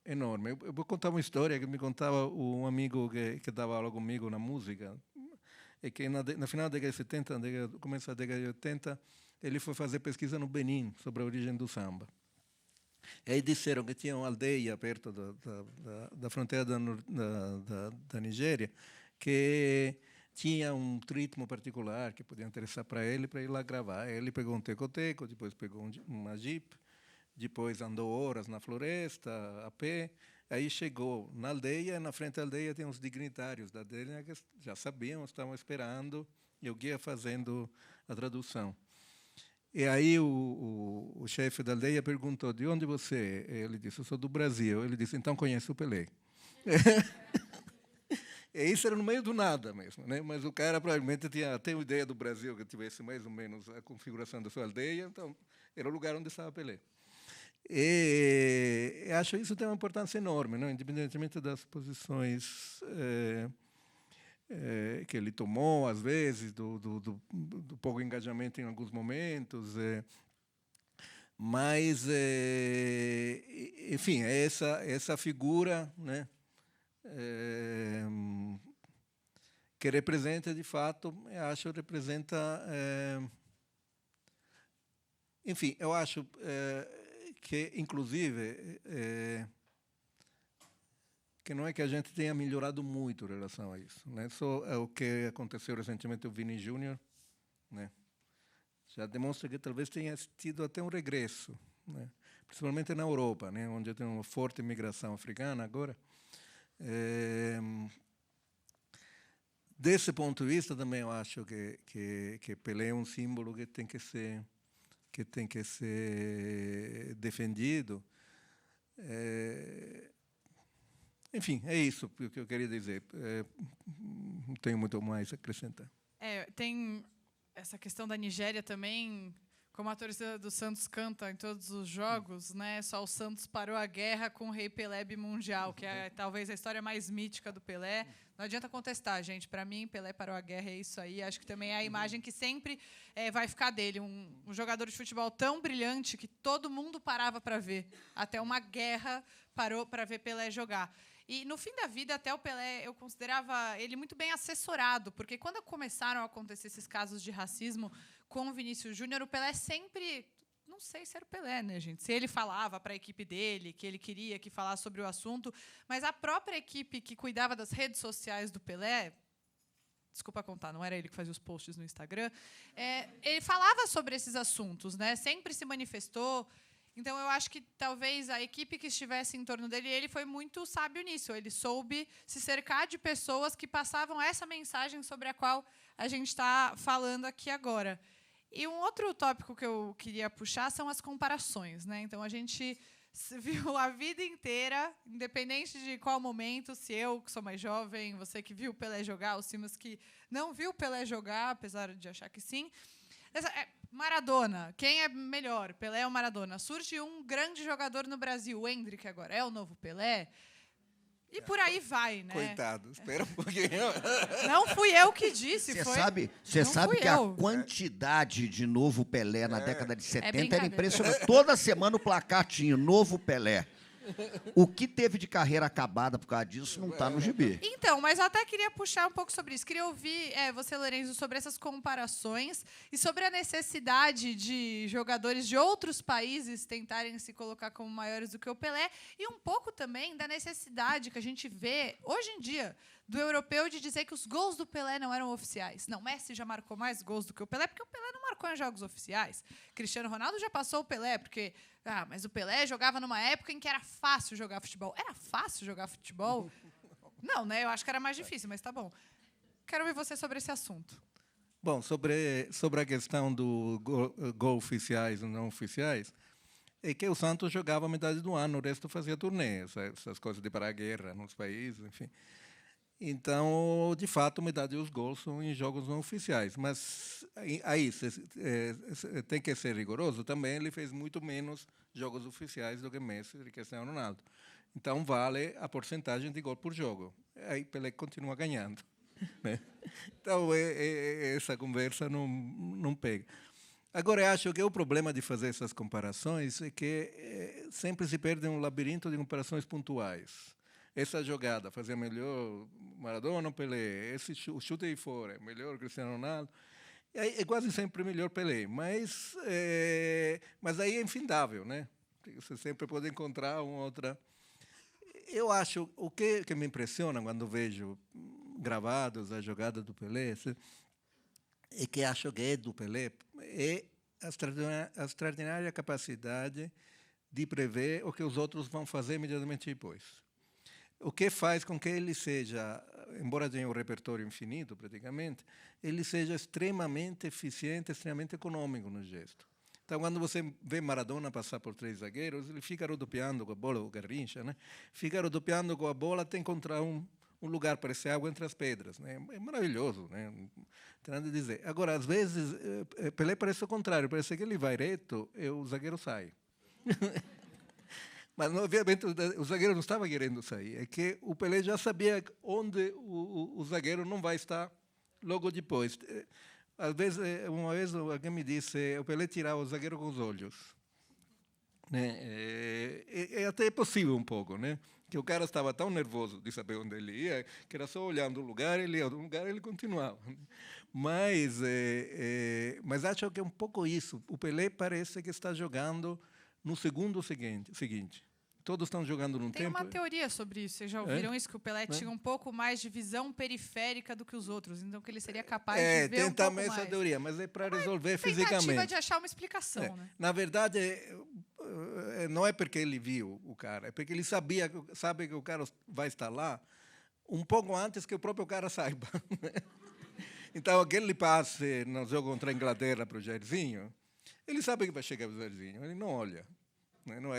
enorme. Eu vou contar uma história que me contava um amigo que dava aula comigo na música, é que no final da década de 70, começo da década de 80, ele foi fazer pesquisa no Benin sobre a origem do samba. E aí disseram que tinha uma aldeia perto da fronteira da Nigéria que tinha um ritmo particular que podia interessar para ele ir lá gravar. Ele pegou um teco-teco, depois pegou uma jeep, depois andou horas na floresta, a pé. Aí chegou na aldeia, na frente da aldeia tem uns dignitários da aldeia que já sabiam, estavam esperando, e o guia fazendo a tradução. E aí o chefe da aldeia perguntou, de onde você é? Ele disse, eu sou do Brasil. Ele disse, então conhece o Pelé. E isso era no meio do nada mesmo, né? Mas o cara provavelmente tinha até uma ideia do Brasil, que tivesse mais ou menos a configuração da sua aldeia, então era o lugar onde estava Pelé. E acho que isso tem uma importância enorme, não? Independentemente das posições que ele tomou, às vezes, do pouco engajamento em alguns momentos. Mas, enfim, é essa figura, né, que representa, de fato, eu acho que representa... enfim, eu acho... que, inclusive, que não é que a gente tenha melhorado muito em relação a isso, né? Só o que aconteceu recentemente, o Vini Júnior, né, já demonstra que talvez tenha tido até um regresso, né? Principalmente na Europa, né, onde tem uma forte imigração africana agora. Desse ponto de vista, também eu acho que Pelé é um símbolo que tem que ser defendido. Enfim, é isso que eu queria dizer. Não tenho muito mais a acrescentar. Tem essa questão da Nigéria também, como a torcida do Santos canta em todos os jogos, né? Só o Santos parou a guerra com o Rei Pelé Mundial, que é talvez a história mais mítica do Pelé. Não adianta contestar, gente. Para mim, Pelé parou a guerra, é isso aí. Acho que também é a imagem que sempre vai ficar dele. Um jogador de futebol tão brilhante que todo mundo parava para ver. Até uma guerra parou para ver Pelé jogar. E, no fim da vida, até o Pelé, eu considerava ele muito bem assessorado, porque quando começaram a acontecer esses casos de racismo com o Vinícius Júnior, o Pelé sempre... não sei se era o Pelé, né, gente? Se ele falava para a equipe dele que ele queria que falasse sobre o assunto, mas a própria equipe que cuidava das redes sociais do Pelé, desculpa contar, não era ele que fazia os posts no Instagram, ele falava sobre esses assuntos, né? Sempre se manifestou. Então, eu acho que talvez a equipe que estivesse em torno dele, ele foi muito sábio nisso. Ele soube se cercar de pessoas que passavam essa mensagem sobre a qual a gente está falando aqui agora. E um outro tópico que eu queria puxar são as comparações, né? Então, a gente viu a vida inteira, independente de qual momento, se eu, que sou mais jovem, você que viu o Pelé jogar, o Simas que não viu o Pelé jogar, apesar de achar que sim. Maradona, quem é melhor, Pelé ou Maradona? Surge um grande jogador no Brasil, o Endrick agora, é o novo Pelé? E por aí vai, né? Coitado, espera um pouquinho. Não fui eu que disse, Você sabe que eu. a quantidade de novo Pelé na década de 70 era brincadeira. impressionante. Toda semana o placar tinha novo Pelé. O que teve de carreira acabada por causa disso não está no gibi. Então, mas eu até queria puxar um pouco sobre isso. Queria ouvir você, Lorenzo, sobre essas comparações e sobre a necessidade de jogadores de outros países tentarem se colocar como maiores do que o Pelé e um pouco também da necessidade que a gente vê hoje em dia do europeu de dizer que os gols do Pelé não eram oficiais. Não, Messi já marcou mais gols do que o Pelé, porque o Pelé não marcou em jogos oficiais. Cristiano Ronaldo já passou o Pelé, porque... mas o Pelé jogava numa época em que era fácil jogar futebol. Era fácil jogar futebol? Não, né? Eu acho que era mais difícil, mas tá bom. Quero ouvir você sobre esse assunto. Bom, sobre a questão do gol oficiais ou não oficiais, é que o Santos jogava metade do ano, o resto fazia turnê, essas coisas de parar a guerra nos países, enfim. Então, de fato, metade dos gols são em jogos não oficiais. Mas aí tem que ser rigoroso. Também ele fez muito menos jogos oficiais do que Messi e Cristiano Ronaldo. Então, vale a porcentagem de gol por jogo. Aí Pelé continua ganhando. Né? Então, essa conversa não pega. Agora, eu acho que o problema de fazer essas comparações é que sempre se perde um labirinto de comparações pontuais. Essa jogada fazia melhor Maradona ou Pelé, o chute de fora, melhor Cristiano Ronaldo. É quase sempre melhor Pelé, mas aí é infindável, né? Você sempre pode encontrar uma outra. Eu acho, o que me impressiona quando vejo gravados a jogada do Pelé, é que acho que é do Pelé, é a extraordinária capacidade de prever o que os outros vão fazer imediatamente depois. O que faz com que ele seja, embora tenha um repertório infinito praticamente, ele seja extremamente eficiente, extremamente econômico no gesto. Então, quando você vê Maradona passar por 3 zagueiros, ele fica rodopiando com a bola, o Garrincha, né? Fica rodopiando com a bola até encontrar um lugar para esse água entre as pedras. Né? É maravilhoso, né? Não tem nada a dizer. Agora, às vezes, Pelé parece o contrário, parece que ele vai reto e o zagueiro sai. Mas, obviamente, o zagueiro não estava querendo sair. É que o Pelé já sabia onde o zagueiro não vai estar logo depois. Às vezes, uma vez alguém me disse, o Pelé tirava o zagueiro com os olhos. Né? Até possível um pouco, né? Que o cara estava tão nervoso de saber onde ele ia, que era só olhando o lugar, ele ia do lugar, ele continuava. Mas acho que é um pouco isso. O Pelé parece que está jogando no segundo seguinte. Todos estão jogando num tempo... Tem uma teoria sobre isso. Vocês já ouviram isso? Que o Pelé tinha um pouco mais de visão periférica do que os outros. Então, que ele seria capaz de ver um pouco mais. Tem também essa teoria, mas é para resolver fisicamente. Tentativa de achar uma explicação. Né? Na verdade, não é porque ele viu o cara, é porque ele sabe que o cara vai estar lá um pouco antes que o próprio cara saiba. Então, aquele passe no jogo contra a Inglaterra para o Jairzinho, ele sabe que vai chegar o Jairzinho, ele não olha. Não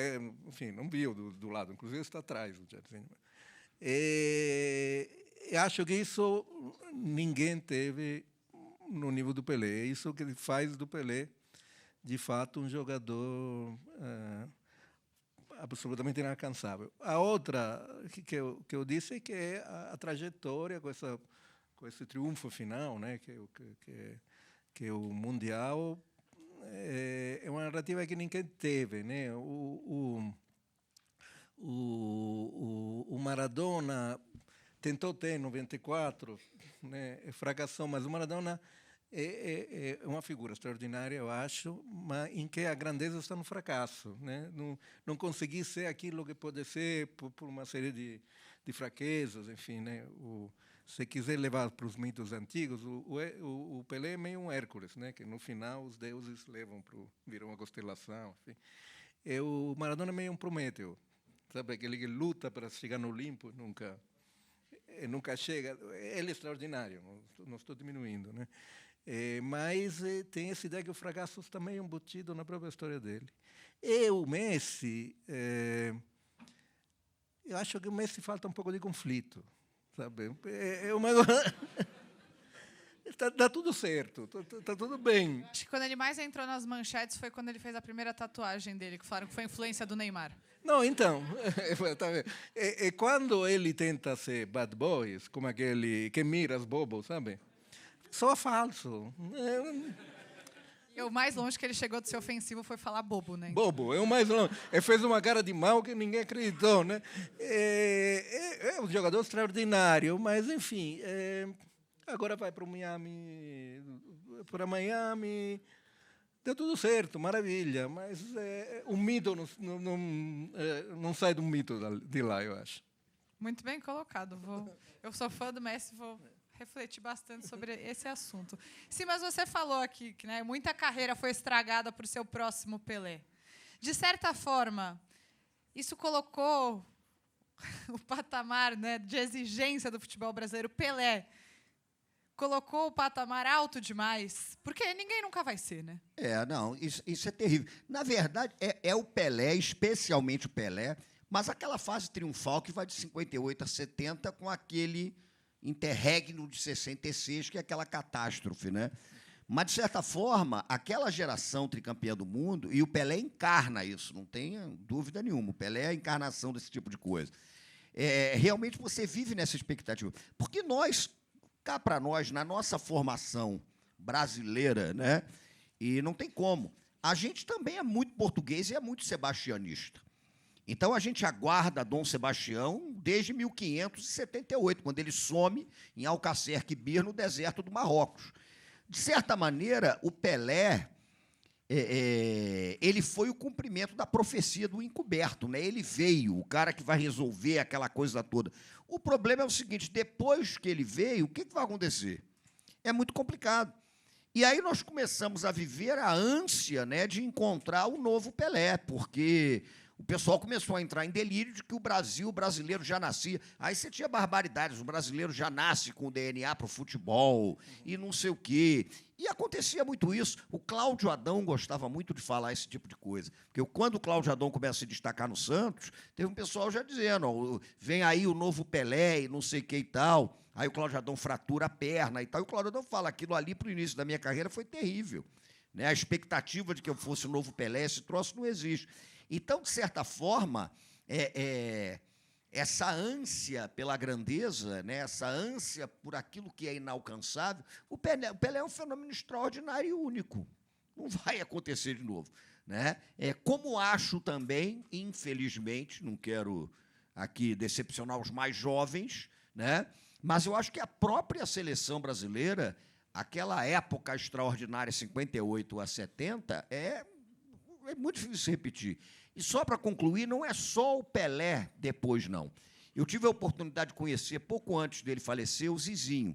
enfim, não viu do lado, inclusive está atrás do Jairzinho. Acho que isso ninguém teve no nível do Pelé. Isso que faz do Pelé, de fato, um jogador absolutamente inalcançável. A outra que eu disse é que é a trajetória com esse triunfo final, né, que é o Mundial. É uma narrativa que ninguém teve, né? O Maradona tentou ter em 94, né? Fracassou, mas o Maradona é uma figura extraordinária, eu acho, mas em que a grandeza está no fracasso, né? Não conseguir ser aquilo que pode ser por uma série de fraquezas, enfim, né? Se quiser levar para os mitos antigos, o Pelé é meio um Hércules, né? Que no final os deuses levam viram uma constelação, enfim. O Maradona é meio um Prométeu, sabe, aquele que luta para chegar no Olimpo, nunca chega. Ele é extraordinário, não estou diminuindo, né? Mas tem essa ideia que o fracasso está meio embutido na própria história dele. E o Messi, eu acho que o Messi falta um pouco de conflito, sabe? Está tudo certo, está tudo bem. Acho que quando ele mais entrou nas manchetes foi quando ele fez a primeira tatuagem dele, que falaram que foi influência do Neymar. Não, então, quando ele tenta ser bad boys, como aquele que mira os bobos, sabe? Soa falso. E o mais longe que ele chegou de ser ofensivo foi falar bobo, né? Bobo, é o mais longe. Ele fez uma cara de mal que ninguém acreditou, né? É um jogador extraordinário, mas, enfim, agora vai para o Miami, para Miami. Deu tudo certo, maravilha, mas o mito não sai do mito de lá, eu acho. Muito bem colocado. Eu sou fã do Messi, vou refletir bastante sobre esse assunto. Sim, mas você falou aqui que, né, muita carreira foi estragada por seu próximo Pelé. De certa forma, isso colocou o patamar, né, de exigência do futebol brasileiro. Pelé colocou o patamar alto demais, porque ninguém nunca vai ser, né? Não, isso é terrível. Na verdade, é o Pelé, especialmente o Pelé, mas aquela fase triunfal que vai de 58 a 70 com aquele interregno de 66, que é aquela catástrofe, né? Mas, de certa forma, aquela geração tricampeã do mundo, e o Pelé encarna isso, não tenha dúvida nenhuma, o Pelé é a encarnação desse tipo de coisa. Realmente você vive nessa expectativa. Porque nós, cá para nós, na nossa formação brasileira, né? E não tem como. A gente também é muito português e é muito sebastianista. Então, a gente aguarda Dom Sebastião desde 1578, quando ele some em Alcácer Quibir, no deserto do Marrocos. De certa maneira, o Pelé ele foi o cumprimento da profecia do encoberto, né? Ele veio, o cara que vai resolver aquela coisa toda. O problema é o seguinte, depois que ele veio, o que vai acontecer? É muito complicado. E aí nós começamos a viver a ânsia, né, de encontrar o novo Pelé, porque o pessoal começou a entrar em delírio de que o brasileiro já nascia. Aí você tinha barbaridades, o brasileiro já nasce com o DNA para o futebol e não sei o quê. E acontecia muito isso. O Cláudio Adão gostava muito de falar esse tipo de coisa. Porque quando o Cláudio Adão começa a se destacar no Santos, teve um pessoal já dizendo, ó, vem aí o novo Pelé e não sei o que e tal. Aí o Cláudio Adão fratura a perna e tal. E o Cláudio Adão fala, aquilo ali para o início da minha carreira foi terrível, né? A expectativa de que eu fosse o novo Pelé, esse troço não existe. Então, de certa forma, essa ânsia pela grandeza, né, essa ânsia por aquilo que é inalcançável, o Pelé é um fenômeno extraordinário e único. Não vai acontecer de novo, né? Como acho também, infelizmente, não quero aqui decepcionar os mais jovens, né, mas eu acho que a própria seleção brasileira, aquela época extraordinária, 58 a 70, é muito difícil se repetir. E só para concluir, não é só o Pelé depois, não. Eu tive a oportunidade de conhecer, pouco antes dele falecer, o Zizinho.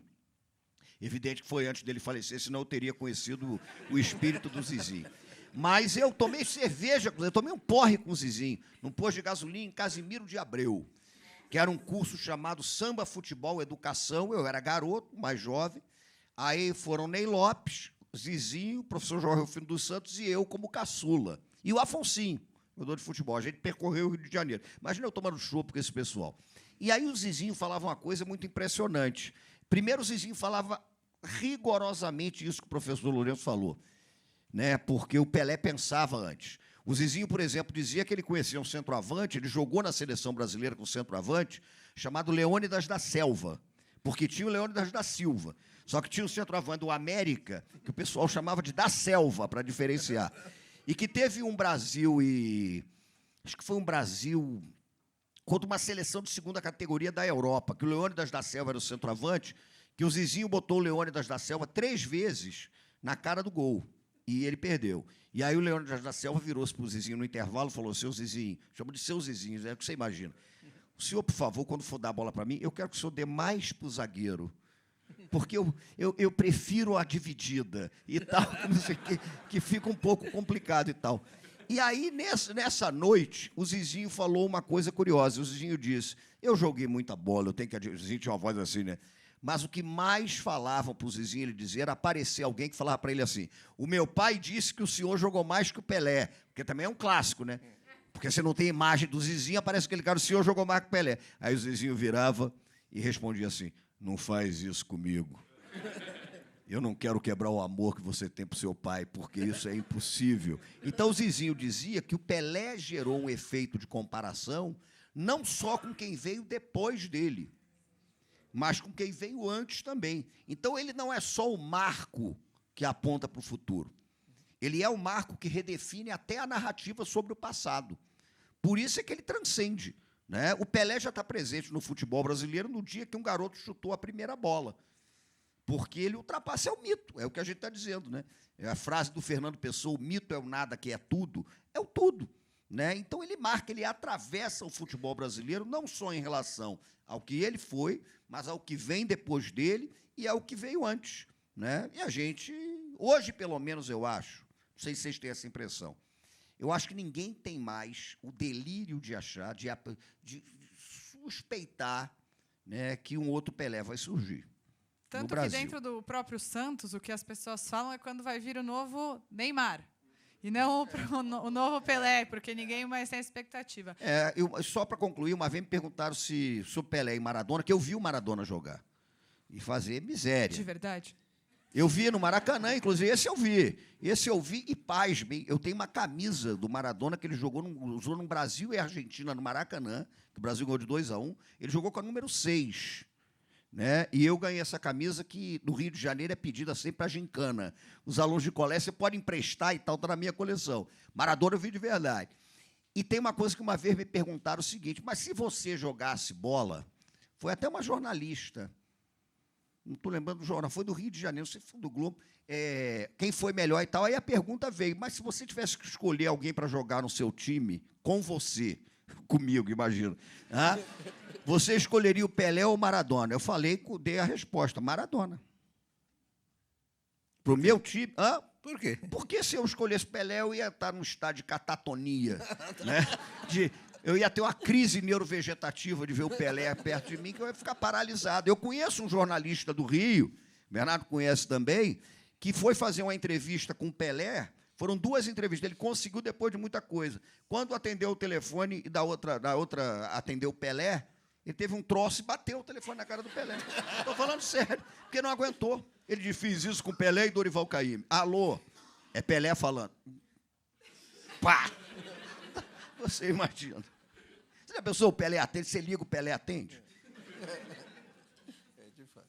Evidente que foi antes dele falecer, senão eu teria conhecido o espírito do Zizinho. Mas eu tomei cerveja, eu tomei um porre com o Zizinho, num posto de gasolina em Casimiro de Abreu, que era um curso chamado Samba, Futebol, Educação. Eu era garoto, mais jovem. Aí foram Ney Lopes, Zizinho, o professor Jorge Rufino dos Santos e eu como caçula. E o Afonsinho, jogador de futebol. A gente percorreu o Rio de Janeiro. Imagina eu tomando chopp com esse pessoal. E aí o Zizinho falava uma coisa muito impressionante. Primeiro, o Zizinho falava rigorosamente isso que o professor Lourenço falou, né? Porque o Pelé pensava antes. O Zizinho, por exemplo, dizia que ele conhecia um centroavante, ele jogou na seleção brasileira com um centroavante, chamado Leônidas da Selva, porque tinha o Leônidas da Silva. Só que tinha um centroavante do América, que o pessoal chamava de da Selva, para diferenciar. E que teve um Brasil acho que foi um Brasil contra uma seleção de segunda categoria da Europa, que o Leônidas da Selva era o centroavante, que o Zizinho botou o Leônidas da Selva 3 vezes na cara do gol, e ele perdeu. E aí o Leônidas da Selva virou-se para o Zizinho no intervalo e falou: seu Zizinho, chama de seu Zizinho, é o que você imagina. O senhor, por favor, quando for dar a bola para mim, eu quero que o senhor dê mais para o zagueiro, porque eu prefiro a dividida e tal, não sei o quê, que fica um pouco complicado e tal. E aí, nessa noite, o Zizinho falou uma coisa curiosa. O Zizinho disse: eu joguei muita bola, eu tenho que admitir. O Zizinho tinha uma voz assim, né? Mas o que mais falavam para o Zizinho, ele dizia, era aparecer alguém que falava para ele assim: o meu pai disse que o senhor jogou mais que o Pelé, porque também é um clássico, né? Porque você não tem imagem do Zizinho, aparece aquele cara: o senhor jogou mais que o Pelé. Aí o Zizinho virava e respondia assim: não faz isso comigo. Eu não quero quebrar o amor que você tem para o seu pai, porque isso é impossível. Então, o Zizinho dizia que o Pelé gerou um efeito de comparação não só com quem veio depois dele, mas com quem veio antes também. Então, ele não é só o marco que aponta para o futuro. Ele é o marco que redefine até a narrativa sobre o passado. Por isso é que ele transcende, né? O Pelé já está presente no futebol brasileiro no dia que um garoto chutou a primeira bola, porque ele ultrapassa, é o mito, é o que a gente está dizendo, né? É a frase do Fernando Pessoa: o mito é o nada que é tudo, é o tudo, né? Então ele marca, ele atravessa o futebol brasileiro não só em relação ao que ele foi, mas ao que vem depois dele e ao que veio antes, né? E a gente, hoje pelo menos eu acho, não sei se vocês têm essa impressão, eu acho que ninguém tem mais o delírio de achar, de suspeitar, né, que um outro Pelé vai surgir. Tanto que dentro do próprio Santos, o que as pessoas falam é quando vai vir o novo Neymar. E não o novo Pelé, porque ninguém mais tem expectativa. Só para concluir, uma vez me perguntaram se o Pelé e Maradona, que eu vi o Maradona jogar e fazer miséria. De verdade? Eu vi no Maracanã, inclusive, esse eu vi. Esse eu vi e, pasmem, eu tenho uma camisa do Maradona que ele usou no Brasil e Argentina, no Maracanã, que o Brasil ganhou de 2-1. Ele jogou com a número 6. Né? E eu ganhei essa camisa que, no Rio de Janeiro, é pedida sempre para gincana. Os alunos de colégio, você pode emprestar e tal, está na minha coleção. Maradona eu vi de verdade. E tem uma coisa que uma vez me perguntaram o seguinte: mas se você jogasse bola, foi até uma jornalista, não estou lembrando do jornal, foi do Rio de Janeiro, não sei se foi do Globo, quem foi melhor e tal. Aí a pergunta veio: mas se você tivesse que escolher alguém para jogar no seu time, com você, comigo, imagina, você escolheria o Pelé ou o Maradona? Eu falei, dei a resposta: Maradona. Para o meu time. Por quê? Porque se eu escolhesse Pelé, eu ia estar num estado de catatonia. Né? Eu ia ter uma crise neurovegetativa de ver o Pelé perto de mim, que eu ia ficar paralisado. Eu conheço um jornalista do Rio, Bernardo conhece também, que foi fazer uma entrevista com o Pelé. Foram 2 entrevistas, ele conseguiu depois de muita coisa. Quando atendeu o telefone e da outra atendeu o Pelé, ele teve um troço e bateu o telefone na cara do Pelé. Estou falando sério, porque não aguentou. Ele disse: fiz isso com Pelé e Dorival Caymmi. Alô, é Pelé falando. Pá! Você imagina. Você já pensou, o Pelé atende? Você liga, o Pelé atende? De fato.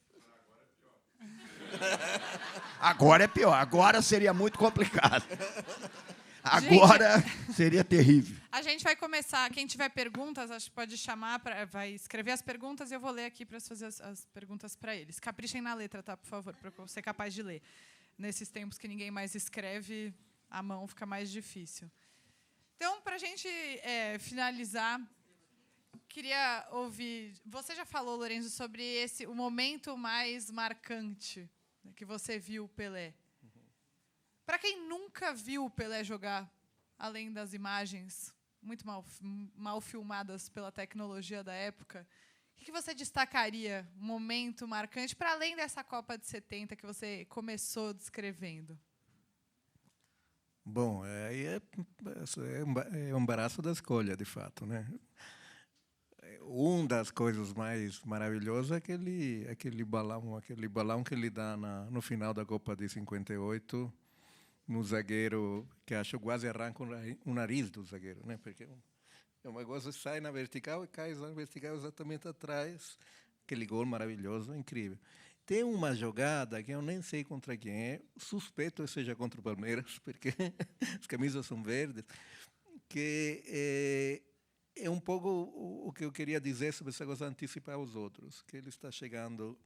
Agora é pior. Agora seria muito complicado. Agora seria terrível. A gente vai começar. Quem tiver perguntas, acho que pode chamar, vai escrever as perguntas e eu vou ler aqui para fazer as perguntas para eles. Caprichem na letra, tá, por favor, para eu ser capaz de ler. Nesses tempos que ninguém mais escreve, a mão fica mais difícil. Então, para a gente finalizar, queria ouvir. Você já falou, Lorenzo, sobre o momento mais marcante, né, que você viu o Pelé. Para quem nunca viu o Pelé jogar, além das imagens muito mal filmadas pela tecnologia da época, o que você destacaria, um momento marcante, para além dessa Copa de 70 que você começou descrevendo? Bom, aí é um embaraço da escolha, de fato, né? Uma das coisas mais maravilhosas é aquele balão que ele dá no final da Copa de 58, no zagueiro, que acho que quase arranca o nariz do zagueiro, né? Porque é uma coisa que sai na vertical e cai na vertical exatamente atrás. Aquele gol maravilhoso, incrível. Tem uma jogada que eu nem sei contra quem é, suspeito que seja contra o Palmeiras, porque as camisas são verdes, que é um pouco o que eu queria dizer sobre essa coisa de antecipar os outros, que ele está chegando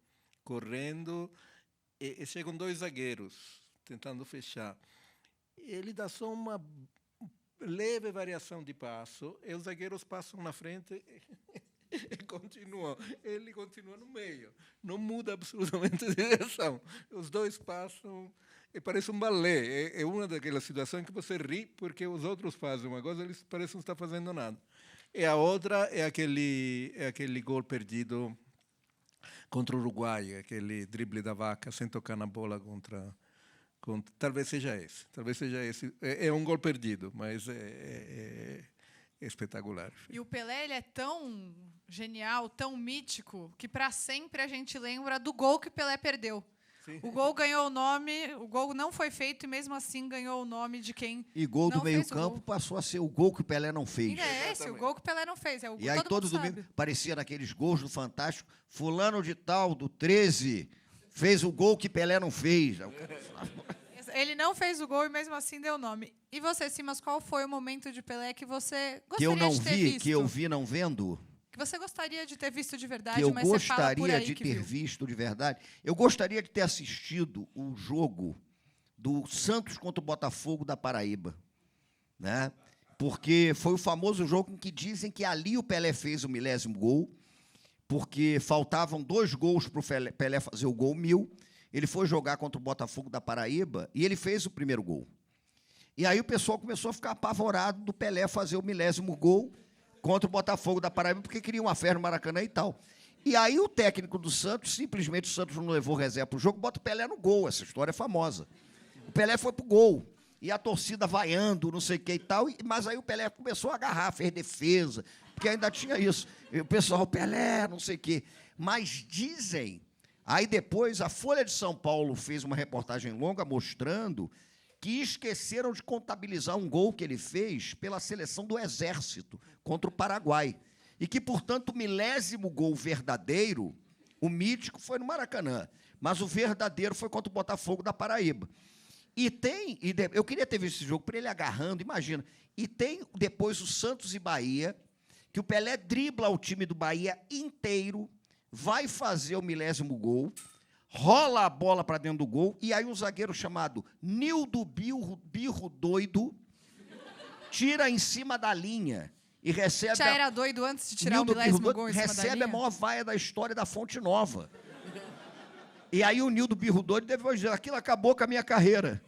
correndo, e chegam 2 zagueiros tentando fechar. Ele dá só uma leve variação de passo, e os zagueiros passam na frente e continuam. Ele continua no meio. Não muda absolutamente de direção. Os 2 passam e parece um balé. É uma daquelas situações que você ri porque os outros fazem uma coisa, eles parecem não estar fazendo nada. E a outra é aquele gol perdido contra o Uruguai, aquele drible da Vaca sem tocar na bola contra talvez seja esse. É um gol perdido, mas é espetacular. E o Pelé, ele é tão genial, tão mítico, que para sempre a gente lembra do gol que o Pelé perdeu. Sim. O gol ganhou o nome, o gol não foi feito e mesmo assim ganhou o nome de quem E gol do meio-campo passou a ser o gol que o Pelé não fez. E é esse, o gol que o Pelé não fez. E aí todo domingo parecia naqueles gols do Fantástico, fulano de tal, do 13, fez o gol que Pelé não fez. Ele não fez o gol e mesmo assim deu o nome. E você, Simas, qual foi o momento de Pelé que você gostaria de ter visto? Que eu vi não vendo? Que você gostaria de ter visto de verdade, que eu mas você fala por aí gostaria de que ter visto de verdade. Eu gostaria de ter assistido o jogo do Santos contra o Botafogo da Paraíba, né? Porque foi o famoso jogo em que dizem que ali o Pelé fez o 1000º gol, porque faltavam 2 gols para o Pelé fazer o gol 1000. Ele foi jogar contra o Botafogo da Paraíba e ele fez o primeiro gol. E aí o pessoal começou a ficar apavorado do Pelé fazer o 1000º gol contra o Botafogo da Paraíba, porque queria uma festa no Maracanã e tal. E aí o técnico do Santos, simplesmente o Santos não levou reserva para o jogo, bota o Pelé no gol. Essa história é famosa. O Pelé foi pro gol. E a torcida vaiando, não sei o que e tal. Mas aí o Pelé começou a agarrar, fez defesa, porque ainda tinha isso. E o pessoal, Pelé, não sei o quê. Mas dizem... Aí depois a Folha de São Paulo fez uma reportagem longa mostrando que esqueceram de contabilizar um gol que ele fez pela seleção do Exército contra o Paraguai. E que, portanto, o 1000º gol verdadeiro, o mítico, foi no Maracanã. Mas o verdadeiro foi contra o Botafogo da Paraíba. Eu queria ter visto esse jogo para ele agarrando, imagina. E tem depois o Santos e Bahia, que o Pelé dribla o time do Bahia inteiro, vai fazer o 1000º gol, rola a bola para dentro do gol, e aí um zagueiro chamado Nildo Birro Doido tira em cima da linha e recebe... Já era doido antes de tirar o 1000º gol em cima da linha? Recebe a maior vaia da história da Fonte Nova. E aí o Nildo Birro Doido deve dizer, aquilo acabou com a minha carreira.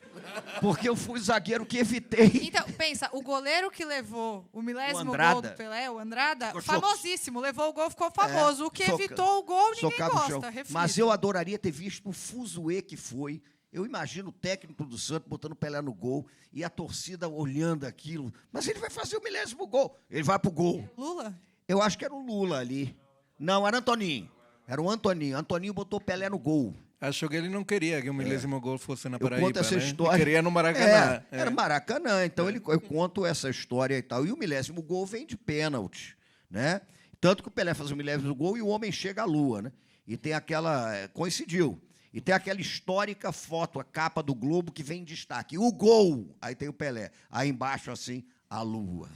Porque eu fui zagueiro que evitei. Então, pensa, o goleiro que levou o 1000º gol do Pelé, o Andrada, famosíssimo, levou o gol, ficou famoso. O que evitou o gol, ninguém gosta. Mas eu adoraria ter visto o fuzuê que foi. Eu imagino o técnico do Santos botando o Pelé no gol e a torcida olhando aquilo. Mas ele vai fazer o 1000º gol. Ele vai pro gol. Lula? Eu acho que era o Lula ali. Não, era Antoninho. Era o Antoninho. Antoninho botou o Pelé no gol. Acho que ele não queria que o 1000º gol fosse na Paraíba. Eu conto essa história. Ele queria no Maracanã. Era Maracanã, então eu conto essa história e tal. E o 1000º gol vem de pênalti, né? Tanto que o Pelé faz o 1000º gol e o homem chega à lua, né? E tem aquela... Coincidiu. E tem aquela histórica foto, a capa do Globo, que vem em destaque. O gol! Aí tem o Pelé. Aí embaixo, assim, a lua.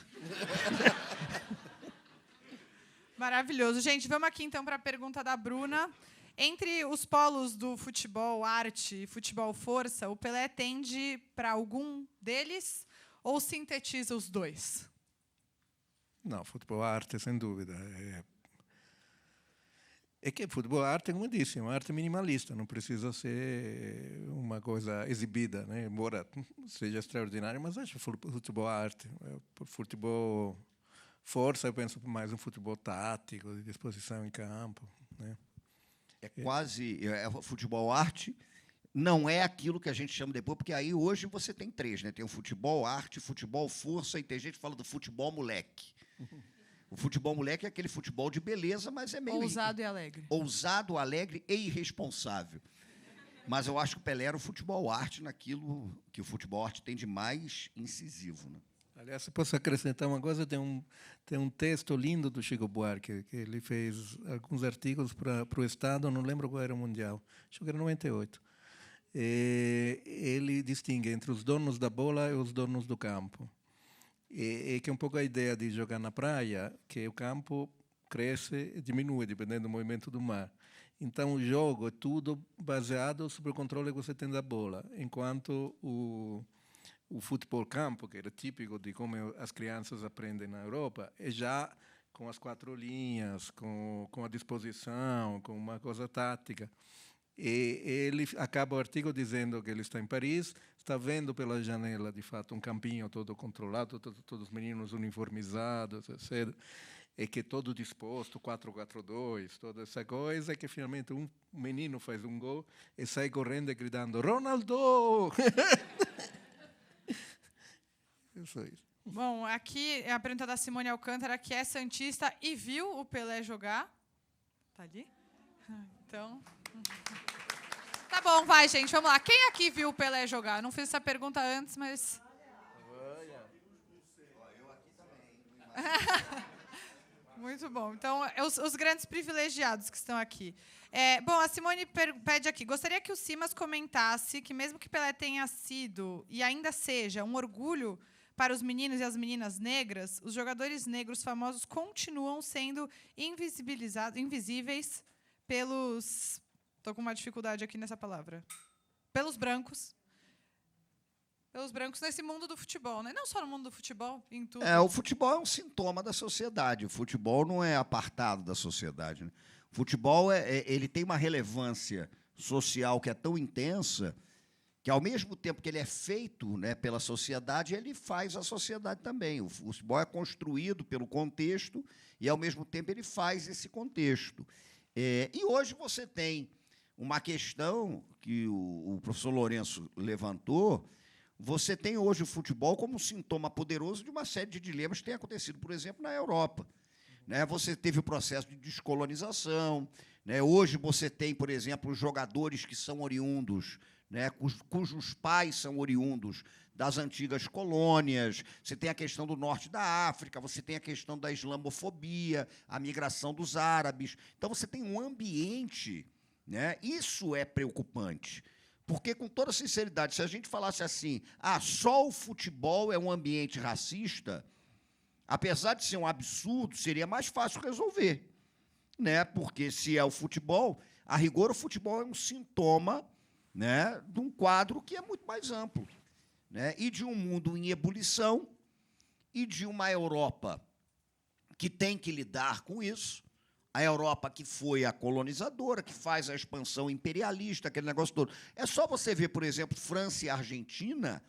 Maravilhoso. Gente, vamos aqui, então, para a pergunta da Bruna. Entre os polos do futebol arte e futebol força, o Pelé tende para algum deles ou sintetiza os dois? Não, futebol arte, sem dúvida. É que futebol arte, como eu disse, é uma arte minimalista, não precisa ser uma coisa exibida, né? Embora seja extraordinário, mas acho futebol arte. Futebol força, eu penso mais um futebol tático, de disposição em campo, né? É quase futebol arte, não é aquilo que a gente chama depois, porque aí hoje você tem 3, né? Tem o futebol arte, futebol força, e tem gente que fala do futebol moleque. O futebol moleque é aquele futebol de beleza, mas é meio... Ousado e alegre. Ousado, alegre e irresponsável. Mas eu acho que o Pelé era o futebol arte naquilo que o futebol arte tem de mais incisivo, né? Aliás, se posso acrescentar uma coisa, tem um texto lindo do Chico Buarque, que ele fez alguns artigos para o Estado, não lembro qual era o Mundial, acho que era 98. Ele distingue entre os donos da bola e os donos do campo. E que é um pouco a ideia de jogar na praia, que o campo cresce e diminui, dependendo do movimento do mar. Então, o jogo é tudo baseado sobre o controle que você tem da bola, enquanto o futebol campo, que era típico de como as crianças aprendem na Europa, é já com as 4 linhas, com a disposição, com uma coisa tática. E ele acaba o artigo dizendo que ele está em Paris, está vendo pela janela, de fato, um campinho todo controlado, todos os meninos uniformizados, etc. E que todo disposto, 4-4-2, toda essa coisa, que finalmente um menino faz um gol e sai correndo e gritando Ronaldo! Isso aí. Bom, aqui é a pergunta da Simone Alcântara, que é santista e viu o Pelé jogar. Tá ali? Então... Tá bom, vai, gente, vamos lá. Quem aqui viu o Pelé jogar? Não fiz essa pergunta antes, mas... Muito bom. Então, os grandes privilegiados que estão aqui. Bom, a Simone pede aqui. Gostaria que o Simas comentasse que, mesmo que Pelé tenha sido, e ainda seja, um orgulho para os meninos e as meninas negras, os jogadores negros famosos continuam sendo invisíveis pelos... Estou com uma dificuldade aqui nessa palavra. Pelos brancos. Pelos brancos nesse mundo do futebol, né? Não só no mundo do futebol, em tudo. O futebol é um sintoma da sociedade. O futebol não é apartado da sociedade, né? O futebol ele tem uma relevância social que é tão intensa que, ao mesmo tempo que ele é feito, né, pela sociedade, ele faz a sociedade também. O futebol é construído pelo contexto e, ao mesmo tempo, ele faz esse contexto. E hoje você tem uma questão que o professor Lourenço levantou. Você tem hoje o futebol como um sintoma poderoso de uma série de dilemas que tem acontecido, por exemplo, na Europa. Né? Você teve o processo de descolonização. Né? Hoje você tem, por exemplo, jogadores que são oriundos, né, cujos pais são oriundos das antigas colônias. Você tem a questão do norte da África, você tem a questão da islamofobia, a migração dos árabes. Então, você tem um ambiente, né? Isso é preocupante. Porque, com toda sinceridade, se a gente falasse assim, só o futebol é um ambiente racista, apesar de ser um absurdo, seria mais fácil resolver. Né? Porque, se é o futebol, a rigor, o futebol é um sintoma, né, de um quadro que é muito mais amplo, né, e de um mundo em ebulição, e de uma Europa que tem que lidar com isso, a Europa que foi a colonizadora, que faz a expansão imperialista, aquele negócio todo. É só você ver, por exemplo, França e Argentina,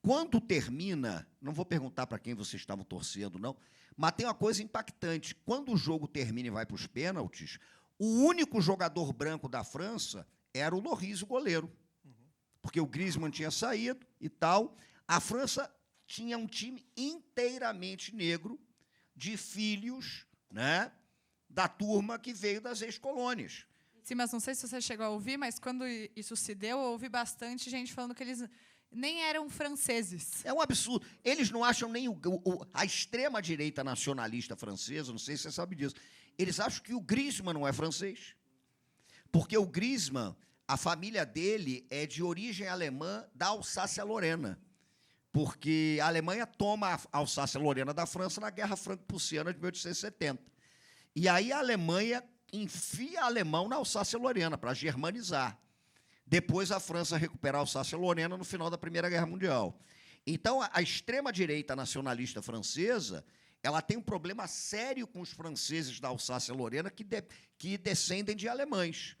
quando termina, não vou perguntar para quem vocês estavam torcendo, não, mas tem uma coisa impactante. Quando o jogo termina e vai para os pênaltis, o único jogador branco da França era o Lloris, o goleiro. Porque o Griezmann tinha saído e tal. A França tinha um time inteiramente negro, de filhos, né, da turma que veio das ex-colônias. Sim, mas não sei se você chegou a ouvir, mas quando isso se deu, eu ouvi bastante gente falando que eles nem eram franceses. É um absurdo. Eles não acham nem a extrema-direita nacionalista francesa, não sei se você sabe disso, eles acham que o Griezmann não é francês. Porque o Griezmann, a família dele é de origem alemã da Alsácia-Lorena, porque a Alemanha toma a Alsácia-Lorena da França na Guerra Franco-Prussiana de 1870. E aí a Alemanha enfia alemão na Alsácia-Lorena para germanizar. Depois a França recupera a Alsácia-Lorena no final da Primeira Guerra Mundial. Então, a extrema-direita nacionalista francesa, ela tem um problema sério com os franceses da Alsácia-Lorena que descendem de alemães.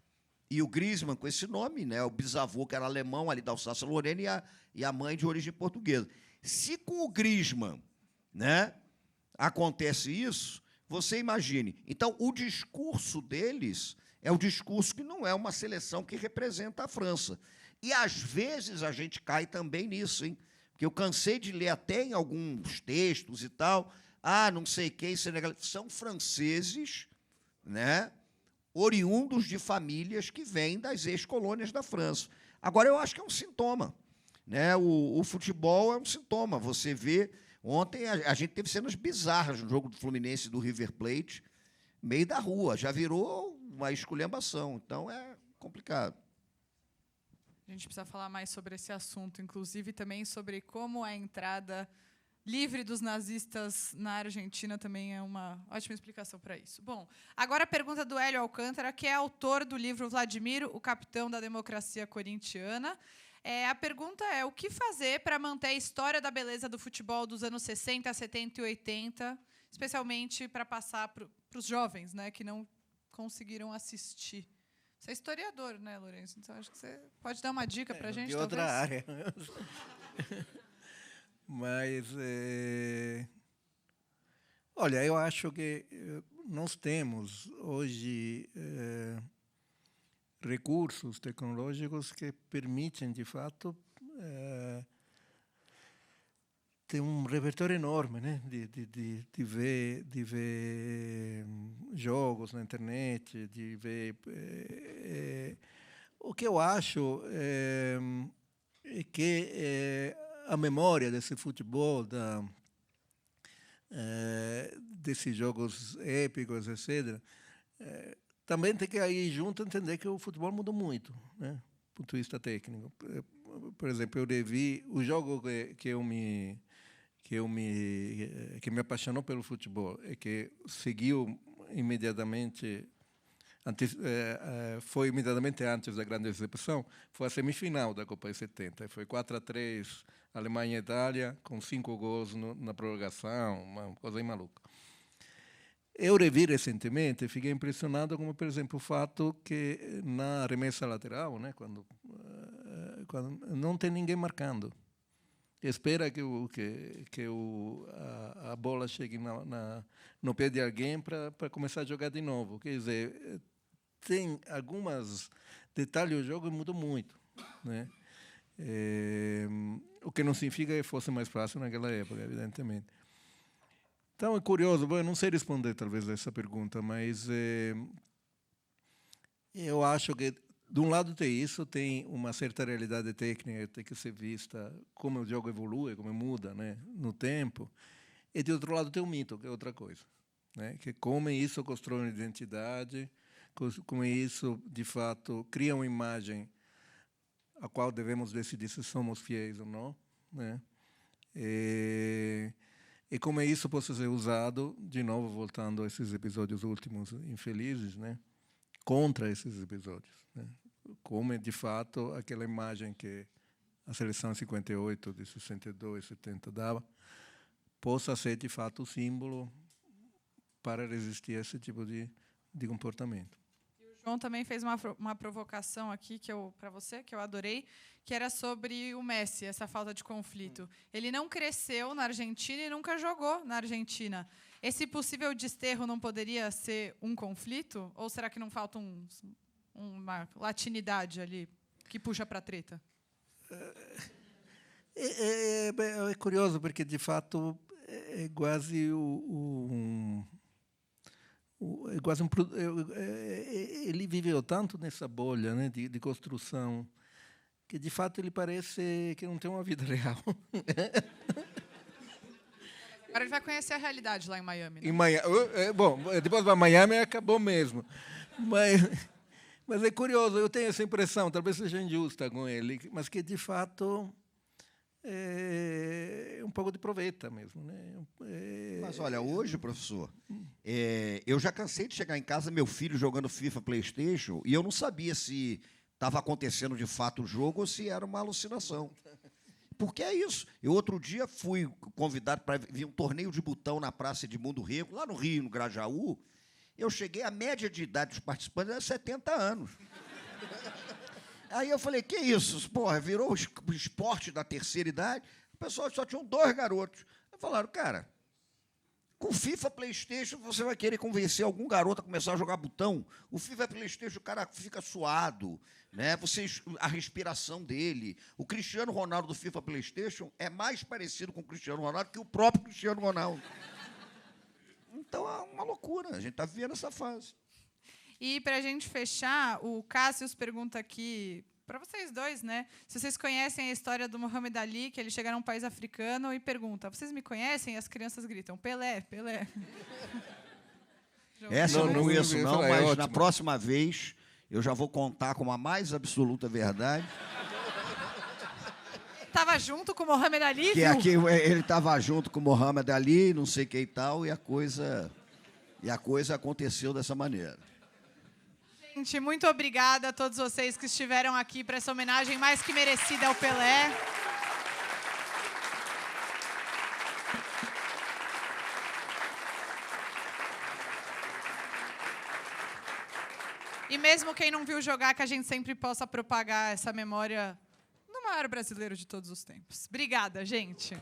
E o Griezmann, com esse nome, né, o bisavô que era alemão ali da Alsácia-Lorena e a mãe de origem portuguesa. Se com o Griezmann, né, acontece isso, você imagine. Então, o discurso deles é o discurso que não é uma seleção que representa a França. E, às vezes, a gente cai também nisso, hein? Porque eu cansei de ler até em alguns textos e tal, não sei quem, Senegal, são franceses, né, oriundos de famílias que vêm das ex-colônias da França. Agora, eu acho que é um sintoma. Né? O futebol é um sintoma. Você vê, ontem a gente teve cenas bizarras no jogo do Fluminense e do River Plate, meio da rua, já virou uma esculhambação. Então, é complicado. A gente precisa falar mais sobre esse assunto, inclusive também sobre como a entrada livre dos nazistas na Argentina também é uma ótima explicação para isso. Bom, agora a pergunta do Hélio Alcântara, que é autor do livro Vladimir, o Capitão da Democracia Corintiana. A pergunta é: o que fazer para manter a história da beleza do futebol dos anos 60, 70 e 80, especialmente para passar para os jovens, né, que não conseguiram assistir? Você é historiador, né, Lourenço? Então, acho que você pode dar uma dica para a gente, de outra talvez? área. Mas, olha, eu acho que nós temos hoje recursos tecnológicos que permitem, de fato, ter um repertório enorme, né? de ver jogos na internet, de ver... o que eu acho é que a memória desse futebol, desses jogos épicos, etc., também tem que ir junto entender que o futebol mudou muito, né, do ponto de vista técnico. Por exemplo, eu revi o jogo que me apaixonou pelo futebol e que seguiu imediatamente, foi imediatamente antes da grande decepção, foi a semifinal da Copa de 70. Foi 4-3 Alemanha e Itália, com 5 gols na prorrogação, uma coisa maluca. Eu revi recentemente e fiquei impressionado com, por exemplo, o fato que na remessa lateral, né, quando não tem ninguém marcando. Espera que a bola chegue no pé de alguém para começar a jogar de novo. Quer dizer, tem alguns detalhes do jogo que mudam muito, né? O que não significa que fosse mais fácil naquela época, evidentemente. Então, é curioso, eu não sei responder, talvez, a essa pergunta, mas eu acho que, de um lado, tem isso, tem uma certa realidade técnica que tem que ser vista, como o jogo evolui, como muda, né, no tempo, e, de outro lado, tem o mito, que é outra coisa, né, que como isso constrói uma identidade, como isso, de fato, cria uma imagem a qual devemos decidir se somos fiéis ou não, né? E como isso pode ser usado, de novo, voltando a esses episódios últimos infelizes, né? Contra esses episódios, né? Como, de fato, aquela imagem que a seleção 58, de 62, 70 dava, possa ser, de fato, o símbolo para resistir a esse tipo de comportamento. João também fez uma provocação aqui para você, que eu adorei, que era sobre o Messi, essa falta de conflito. Ele não cresceu na Argentina e nunca jogou na Argentina. Esse possível desterro não poderia ser um conflito? Ou será que não falta uma latinidade ali que puxa para a treta? É curioso, porque, de fato, é quase ele viveu tanto nessa bolha, né, de construção, que, de fato, ele parece que não tem uma vida real. Agora ele vai conhecer a realidade lá em Miami. Né? Bom, depois vai a Miami e acabou mesmo. Mas é curioso, eu tenho essa impressão, talvez seja injusta com ele, mas que, de fato, é um pouco de proveta mesmo, né? Mas, olha, hoje, professor, eu já cansei de chegar em casa, meu filho jogando FIFA, PlayStation, e eu não sabia se estava acontecendo de fato o jogo ou se era uma alucinação. Porque é isso. Eu, outro dia, fui convidado para vir um torneio de botão na Praça Edmundo Rego, lá no Rio, no Grajaú. Eu cheguei, a média de idade dos participantes era 70 anos. Aí eu falei, que isso? Porra, virou o esporte da terceira idade. O pessoal só tinham 2 garotos. Aí falaram, cara, com FIFA, PlayStation, você vai querer convencer algum garoto a começar a jogar botão? O FIFA, PlayStation, o cara fica suado, né? A respiração dele. O Cristiano Ronaldo do FIFA, PlayStation é mais parecido com o Cristiano Ronaldo que o próprio Cristiano Ronaldo. Então é uma loucura. A gente está vivendo essa fase. E, para a gente fechar, o Cássio pergunta aqui, para vocês dois, né? Se vocês conhecem a história do Muhammad Ali, que ele chega num país africano e pergunta, vocês me conhecem? E as crianças gritam, Pelé, Pelé. Essa eu não conheço, não, mas na próxima vez eu já vou contar com a mais absoluta verdade. estava junto com o Mohamed Ali, Que viu? aqui ele estava junto com o Mohamed Ali, não sei quem e tal, e a coisa aconteceu dessa maneira. Gente, muito obrigada a todos vocês que estiveram aqui para essa homenagem mais que merecida ao Pelé. E mesmo quem não viu jogar, que a gente sempre possa propagar essa memória do maior brasileiro de todos os tempos. Obrigada, gente.